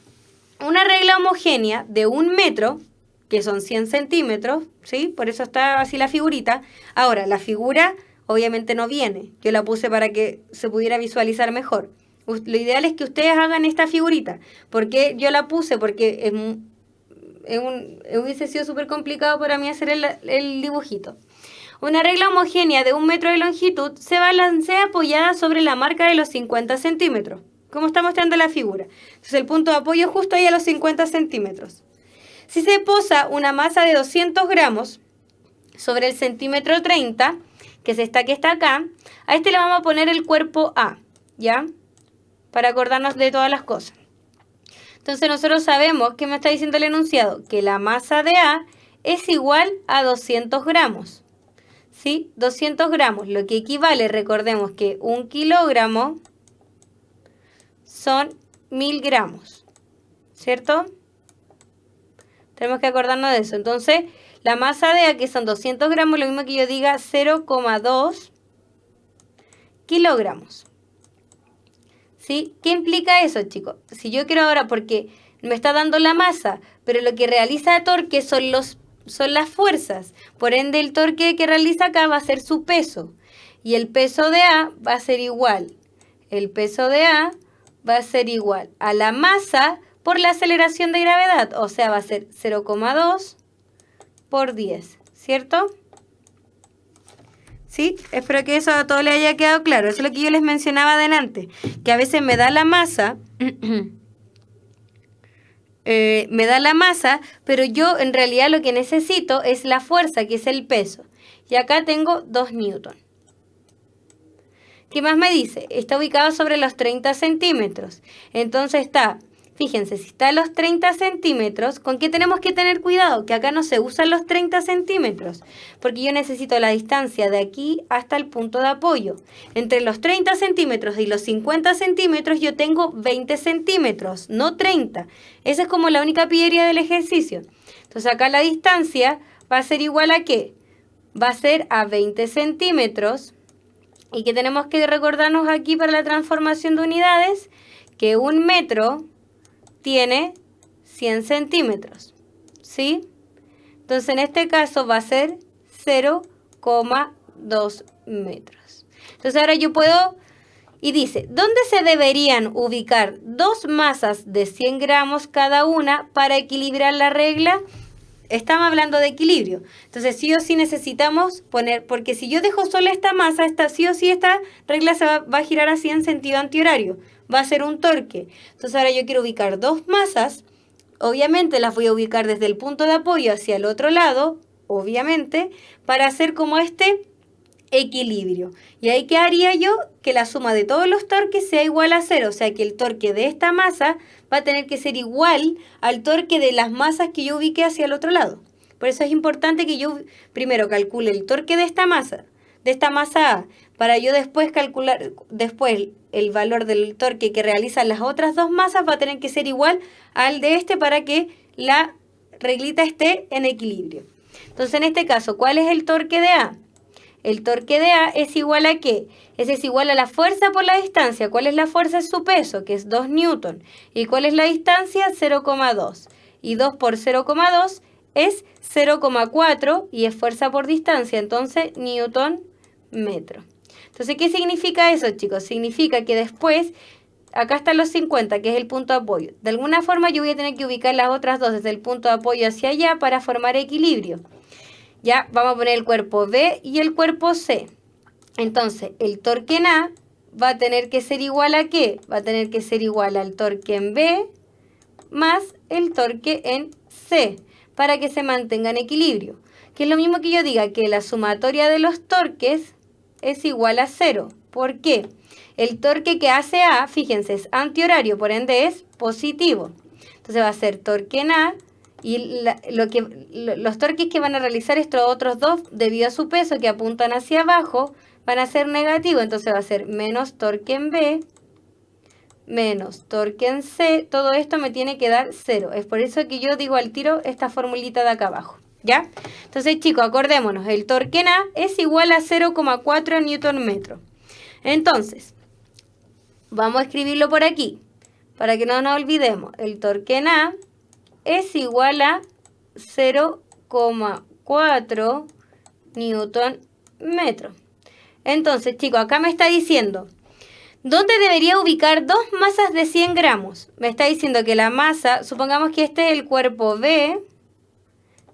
una regla homogénea de 1 metro, que son 100 centímetros, ¿sí? Por eso está así la figurita. Ahora, la figura obviamente no viene, yo la puse para que se pudiera visualizar mejor. Lo ideal es que ustedes hagan esta figurita. ¿Por qué yo la puse? Porque hubiese sido súper complicado para mí hacer el dibujito. Una regla homogénea de 1 metro de longitud se balancea apoyada sobre la marca de los 50 centímetros, como está mostrando la figura. Entonces el punto de apoyo justo ahí a los 50 centímetros. Si se posa una masa de 200 gramos sobre el centímetro 30, que es esta que está acá, a este le vamos a poner el cuerpo A, ¿ya? Para acordarnos de todas las cosas. Entonces nosotros sabemos, ¿qué me está diciendo el enunciado? Que la masa de A es igual a 200 gramos. ¿Sí? 200 gramos, lo que equivale, recordemos que 1 kilogramo son 1000 gramos. ¿Cierto? Tenemos que acordarnos de eso. Entonces, la masa de A, que son 200 gramos, lo mismo que yo diga 0,2 kilogramos. ¿Sí? ¿Qué implica eso, chicos? Si yo quiero ahora, porque me está dando la masa, pero lo que realiza torque son las fuerzas. Por ende, el torque que realiza acá va a ser su peso. Y el peso de A va a ser igual. El peso de A va a ser igual a la masa por la aceleración de gravedad. O sea, va a ser 0,2 por 10. ¿Cierto? ¿Sí? Espero que eso a todos les haya quedado claro. Eso es lo que yo les mencionaba adelante. Que a veces me da la masa... pero yo en realidad lo que necesito es la fuerza, que es el peso. Y acá tengo 2 newton. ¿Qué más me dice? Está ubicado sobre los 30 centímetros. Entonces está, fíjense, si está a los 30 centímetros, ¿con qué tenemos que tener cuidado? Que acá no se usan los 30 centímetros, porque yo necesito la distancia de aquí hasta el punto de apoyo. Entre los 30 centímetros y los 50 centímetros yo tengo 20 centímetros, no 30. Esa es como la única pillería del ejercicio. Entonces acá la distancia va a ser igual a ¿qué? Va a ser a 20 centímetros. ¿Y qué tenemos que recordarnos aquí para la transformación de unidades? Que 1 metro tiene 100 centímetros, ¿sí? Entonces en este caso va a ser 0,2 metros. Entonces ahora yo puedo Y dice, ¿dónde se deberían ubicar dos masas de 100 gramos cada una para equilibrar la regla? Estamos hablando de equilibrio. Entonces, sí o sí necesitamos poner, porque si yo dejo sola esta masa, sí o sí esta regla va a girar así en sentido antihorario. Va a ser un torque. Entonces, ahora yo quiero ubicar dos masas. Obviamente las voy a ubicar desde el punto de apoyo hacia el otro lado, obviamente, para hacer como este equilibrio. Y ahí, ¿qué haría yo? Que la suma de todos los torques sea igual a 0. O sea, que el torque de esta masa va a tener que ser igual al torque de las masas que yo ubiqué hacia el otro lado. Por eso es importante que yo primero calcule el torque de esta masa A, para yo después calcular, el valor del torque que realizan las otras dos masas va a tener que ser igual al de este para que la reglita esté en equilibrio. Entonces, en este caso, ¿cuál es el torque de A? El torque de A es igual a ¿qué? Ese es igual a la fuerza por la distancia. ¿Cuál es la fuerza? Es su peso, que es 2 newton. ¿Y cuál es la distancia? 0,2. Y 2 por 0,2 es 0,4 y es fuerza por distancia. Entonces, newton metro. Entonces, ¿qué significa eso, chicos? Significa que después, acá están los 50, que es el punto de apoyo. De alguna forma yo voy a tener que ubicar las otras dos desde el punto de apoyo hacia allá para formar equilibrio. Ya, vamos a poner el cuerpo B y el cuerpo C. Entonces, el torque en A va a tener que ser igual a ¿qué? Va a tener que ser igual al torque en B más el torque en C, para que se mantenga en equilibrio. Que es lo mismo que yo diga que la sumatoria de los torques es igual a 0. ¿Por qué? El torque que hace A, fíjense, es antihorario, por ende es positivo. Entonces va a ser torque en A. Y los torques que van a realizar estos otros dos, debido a su peso que apuntan hacia abajo, van a ser negativos. Entonces va a ser menos torque en B, menos torque en C. Todo esto me tiene que dar 0. Es por eso que yo digo al tiro esta formulita de acá abajo. ¿Ya? Entonces, chicos, acordémonos. El torque en A es igual a 0,4 newton metro. Entonces, vamos a escribirlo por aquí, para que no nos olvidemos. El torque en A es igual a 0,4 newton metro. Entonces, chicos, acá me está diciendo, ¿dónde debería ubicar dos masas de 100 gramos? Me está diciendo que la masa, supongamos que este es el cuerpo B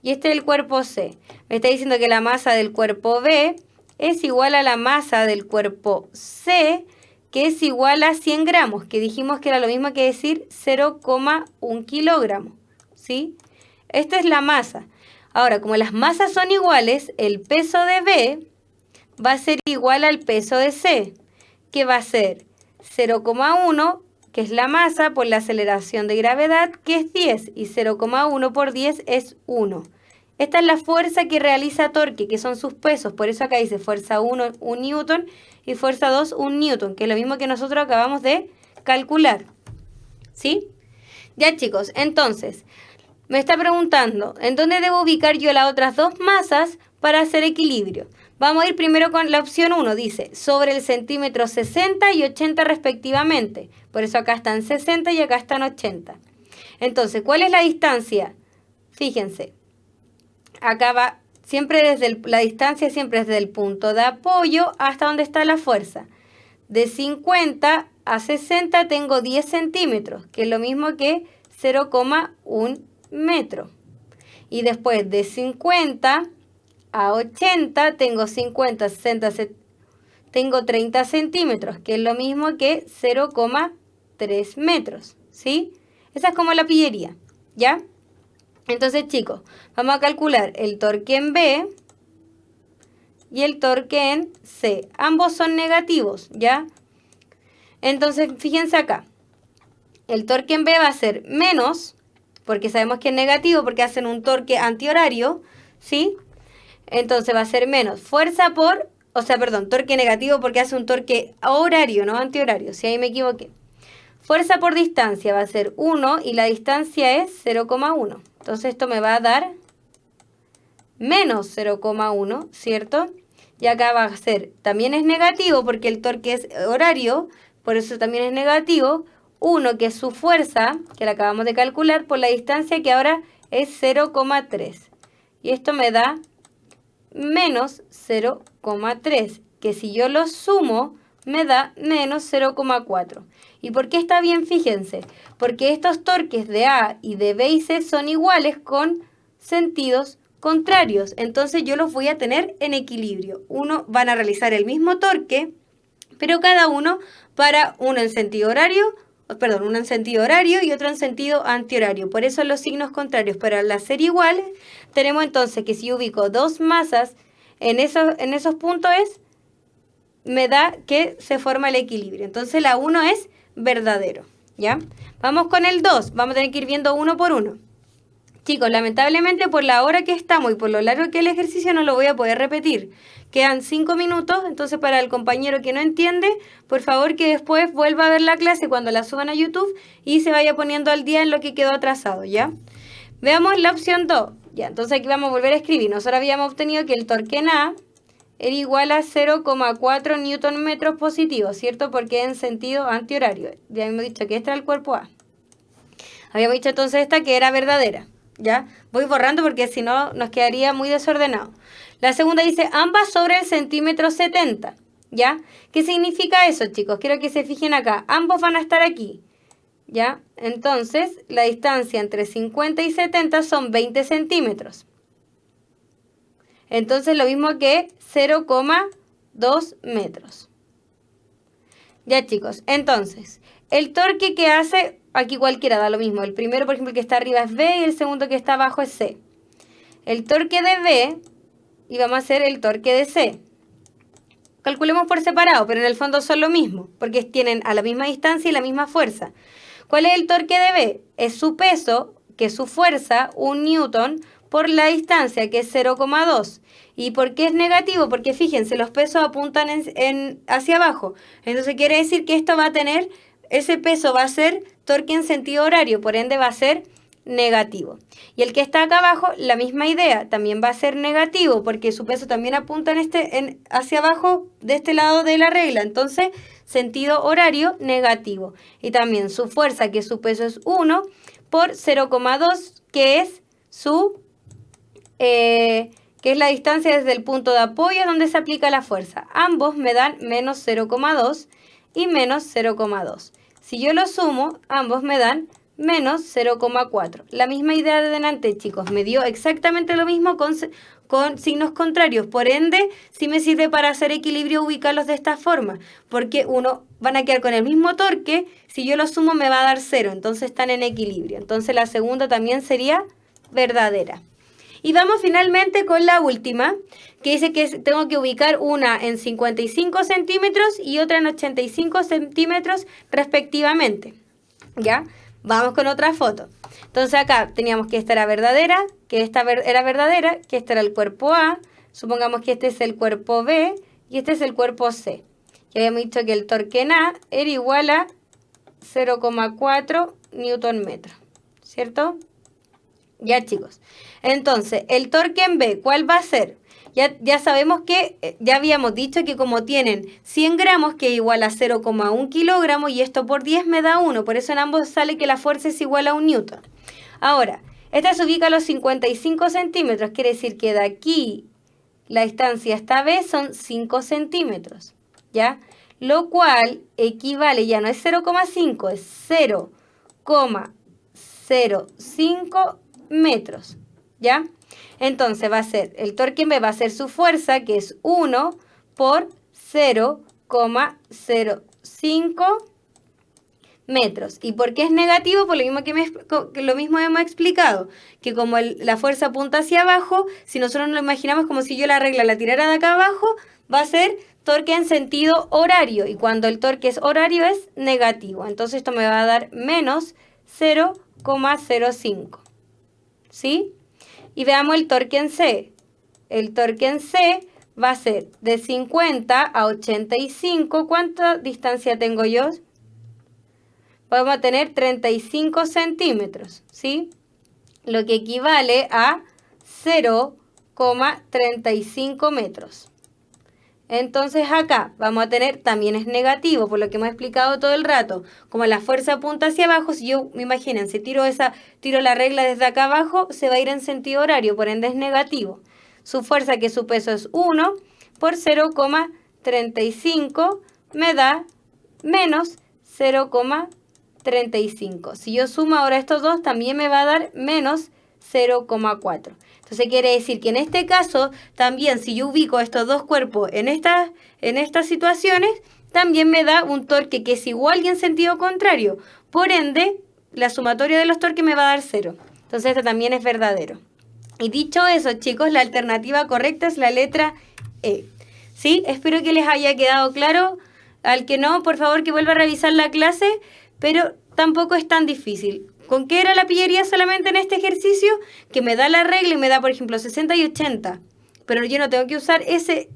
y este es el cuerpo C. Me está diciendo que la masa del cuerpo B es igual a la masa del cuerpo C, que es igual a 100 gramos, que dijimos que era lo mismo que decir 0,1 kilogramo. ¿Sí? Esta es la masa. Ahora, como las masas son iguales, el peso de B va a ser igual al peso de C, que va a ser 0,1, que es la masa, por la aceleración de gravedad, que es 10, y 0,1 por 10 es 1. Esta es la fuerza que realiza torque, que son sus pesos. Por eso acá dice fuerza 1, 1 newton, y fuerza 2, 1 newton, que es lo mismo que nosotros acabamos de calcular. ¿Sí? Ya, chicos, entonces, me está preguntando, ¿en dónde debo ubicar yo las otras dos masas para hacer equilibrio? Vamos a ir primero con la opción 1, dice, sobre el centímetro 60 y 80 respectivamente. Por eso acá están 60 y acá están 80. Entonces, ¿cuál es la distancia? Fíjense, acá va siempre la distancia siempre es desde el punto de apoyo hasta donde está la fuerza. De 50 a 60 tengo 10 centímetros, que es lo mismo que 0,1 metro. Y después de 50 a 80 tengo 50, 60, tengo 30 centímetros, que es lo mismo que 0,3 metros. ¿Sí? Esa es como la pillería. ¿Ya? Entonces, chicos, vamos a calcular el torque en B y el torque en C. Ambos son negativos, ¿ya? Entonces, fíjense acá. El torque en B va a ser menos, porque sabemos que es negativo, porque hacen un torque antihorario, ¿sí? Entonces va a ser menos fuerza por, torque negativo porque hace un torque horario, no antihorario, si ahí me equivoqué. Fuerza por distancia va a ser 1 y la distancia es 0,1. Entonces esto me va a dar menos 0,1, ¿cierto? Y acá va a ser, también es negativo porque el torque es horario, por eso también es negativo. 1, que es su fuerza, que la acabamos de calcular, por la distancia que ahora es 0,3. Y esto me da menos 0,3, que si yo lo sumo, me da menos 0,4. ¿Y por qué está bien? Fíjense, porque estos torques de A y de B y C son iguales con sentidos contrarios. Entonces yo los voy a tener en equilibrio. Van a realizar el mismo torque, pero cada uno para uno en sentido horario, uno en sentido horario y otro en sentido antihorario. Por eso los signos contrarios. Pero al ser iguales, tenemos entonces que si yo ubico dos masas en esos puntos me da que se forma el equilibrio. Entonces la 1 es verdadero, ¿ya? Vamos con el 2. Vamos a tener que ir viendo uno por uno. Chicos, lamentablemente por la hora que estamos y por lo largo que es el ejercicio no lo voy a poder repetir. Quedan 5 minutos, entonces para el compañero que no entiende, por favor que después vuelva a ver la clase cuando la suban a YouTube y se vaya poniendo al día en lo que quedó atrasado, ¿ya? Veamos la opción 2. Ya, entonces aquí vamos a volver a escribir. Nosotros habíamos obtenido que el torque en A era igual a 0,4 Nm positivo, ¿cierto? Porque en sentido antihorario. Ya habíamos dicho que este era el cuerpo A. Habíamos dicho entonces esta que era verdadera, ¿ya? Voy borrando porque si no nos quedaría muy desordenado. La segunda dice ambas sobre el centímetro 70, ¿ya? ¿Qué significa eso, chicos? Quiero que se fijen acá. Ambos van a estar aquí, ¿ya? Entonces, la distancia entre 50 y 70 son 20 centímetros. Entonces, lo mismo que 0,2 metros. Ya, chicos. Entonces, el torque que hace, aquí cualquiera da lo mismo. El primero, por ejemplo, el que está arriba es B y el segundo que está abajo es C. El torque de B, y vamos a hacer el torque de C. Calculemos por separado, pero en el fondo son lo mismo, porque tienen a la misma distancia y la misma fuerza. ¿Cuál es el torque de B? Es su peso, que es su fuerza, 1 newton, por la distancia, que es 0,2. ¿Y por qué es negativo? Porque fíjense, los pesos apuntan hacia abajo. Entonces quiere decir que esto va a tener, ese peso va a ser torque en sentido horario, por ende va a ser negativo. Y el que está acá abajo, la misma idea, también va a ser negativo, porque su peso también apunta hacia abajo de este lado de la regla. Entonces, sentido horario negativo. Y también su fuerza, que su peso es 1, por 0,2, que es que es la distancia desde el punto de apoyo donde se aplica la fuerza. Ambos me dan menos 0,2 y menos 0,2. Si yo lo sumo, ambos me dan menos 0,4. La misma idea de delante, chicos. Me dio exactamente lo mismo con signos contrarios. Por ende, sí me sirve para hacer equilibrio ubicarlos de esta forma. Porque van a quedar con el mismo torque. Si yo lo sumo, me va a dar 0. Entonces están en equilibrio. Entonces la segunda también sería verdadera. Y vamos finalmente con la última, que dice que tengo que ubicar una en 55 centímetros y otra en 85 centímetros respectivamente. ¿Ya? Vamos con otra foto. Entonces acá teníamos que esta era verdadera, que esta era verdadera, que este era el cuerpo A. Supongamos que este es el cuerpo B y este es el cuerpo C. Y habíamos dicho que el torque en A era igual a 0,4 Nm, ¿cierto? Ya, chicos. Entonces, el torque en B, ¿cuál va a ser? Ya sabemos que, ya habíamos dicho que como tienen 100 gramos, que es igual a 0,1 kilogramos, y esto por 10 me da 1. Por eso en ambos sale que la fuerza es igual a 1 newton. Ahora, esta se ubica a los 55 centímetros. Quiere decir que de aquí la distancia hasta B son 5 centímetros. ¿Ya? Lo cual equivale, ya no es 0,5, es 0,05 metros, ¿ya? Entonces va a ser, el torque en B va a ser su fuerza, que es 1 por 0,05 metros. ¿Y por qué es negativo? Por lo mismo lo mismo hemos explicado, que como la fuerza apunta hacia abajo, si nosotros nos lo imaginamos como si yo la regla la tirara de acá abajo, va a ser torque en sentido horario, y cuando el torque es horario es negativo. Entonces esto me va a dar menos 0,05. ¿Sí? Y veamos el torque en C. El torque en C va a ser de 50 a 85. ¿Cuánta distancia tengo yo? Vamos a tener 35 centímetros, ¿sí? Lo que equivale a 0,35 metros. Entonces acá vamos a tener, también es negativo, por lo que hemos explicado todo el rato. Como la fuerza apunta hacia abajo, si yo, imagínense, tiro la regla desde acá abajo, se va a ir en sentido horario, por ende es negativo. Su fuerza, que su peso es 1 por 0,35 me da menos 0,35. Si yo sumo ahora estos dos, también me va a dar menos 0,4. Entonces quiere decir que en este caso, también si yo ubico estos dos cuerpos en estas situaciones, también me da un torque que es igual y en sentido contrario. Por ende, la sumatoria de los torques me va a dar 0. Entonces este también es verdadero. Y dicho eso, chicos, la alternativa correcta es la letra E. ¿Sí? Espero que les haya quedado claro. Al que no, por favor, que vuelva a revisar la clase, pero tampoco es tan difícil. ¿Con qué era la pillería solamente en este ejercicio? Que me da la regla y me da, por ejemplo, 60 y 80. Pero yo no tengo que usar ese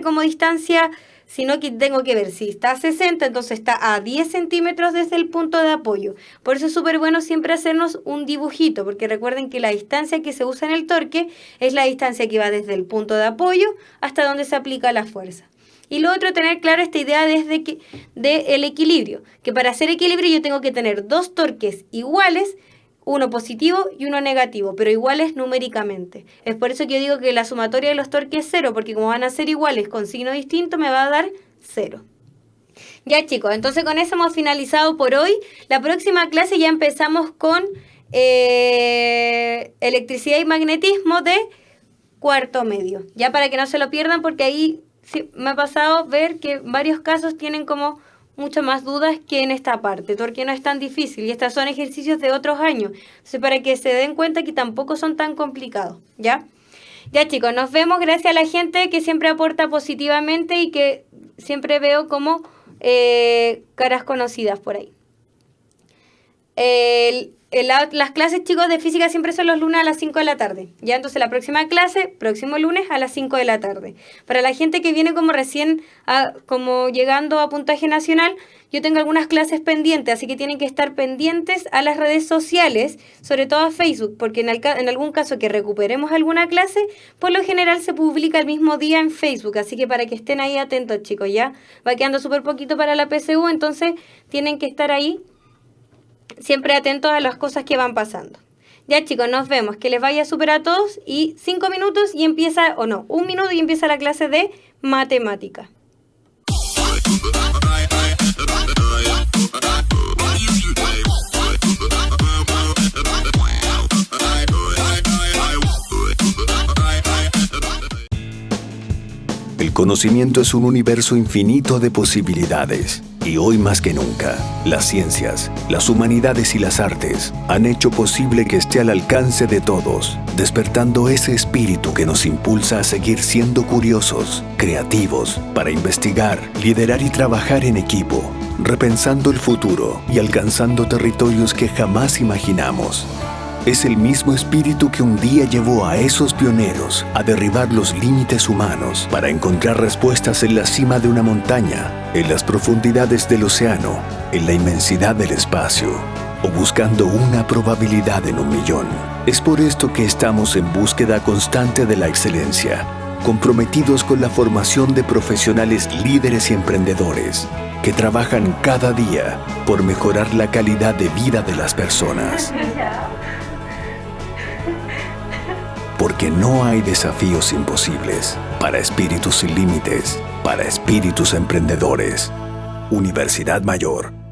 como distancia, sino que tengo que ver si está a 60, entonces está a 10 centímetros desde el punto de apoyo. Por eso es súper bueno siempre hacernos un dibujito, porque recuerden que la distancia que se usa en el torque es la distancia que va desde el punto de apoyo hasta donde se aplica la fuerza. Y lo otro, tener claro esta idea del equilibrio, que para hacer equilibrio yo tengo que tener dos torques iguales, uno positivo y uno negativo, pero iguales numéricamente. Es por eso que yo digo que la sumatoria de los torques es 0, porque como van a ser iguales con signo distinto, me va a dar 0. Ya, chicos, entonces con eso hemos finalizado por hoy. La próxima clase ya empezamos con electricidad y magnetismo de cuarto medio. Ya para que no se lo pierdan, porque ahí sí, me ha pasado ver que varios casos tienen como mucho más dudas que en esta parte, porque no es tan difícil y estos son ejercicios de otros años. Entonces, para que se den cuenta que tampoco son tan complicados, ¿ya? Ya, chicos, nos vemos. Gracias a la gente que siempre aporta positivamente y que siempre veo como caras conocidas por ahí. Las clases, chicos, de física siempre son los lunes a las 5 de la tarde. Ya, entonces la próxima clase, próximo lunes a las 5 de la tarde. Para la gente que viene como recién, como llegando a puntaje nacional, yo tengo algunas clases pendientes, así que tienen que estar pendientes a las redes sociales, sobre todo a Facebook, porque en algún caso que recuperemos alguna clase, por lo general se publica el mismo día en Facebook, así que para que estén ahí atentos, chicos, ya. Va quedando súper poquito para la PSU, entonces tienen que estar ahí siempre atentos a las cosas que van pasando. Ya, chicos, nos vemos. Que les vaya súper a todos. Y 5 minutos y empieza, o no, 1 minuto y empieza la clase de matemática. El conocimiento es un universo infinito de posibilidades. Y hoy más que nunca, las ciencias, las humanidades y las artes han hecho posible que esté al alcance de todos, despertando ese espíritu que nos impulsa a seguir siendo curiosos, creativos, para investigar, liderar y trabajar en equipo, repensando el futuro y alcanzando territorios que jamás imaginamos. Es el mismo espíritu que un día llevó a esos pioneros a derribar los límites humanos para encontrar respuestas en la cima de una montaña, en las profundidades del océano, en la inmensidad del espacio, o buscando una probabilidad en 1.000.000. Es por esto que estamos en búsqueda constante de la excelencia, comprometidos con la formación de profesionales líderes y emprendedores que trabajan cada día por mejorar la calidad de vida de las personas. Porque no hay desafíos imposibles para espíritus sin límites, para espíritus emprendedores. Universidad Mayor.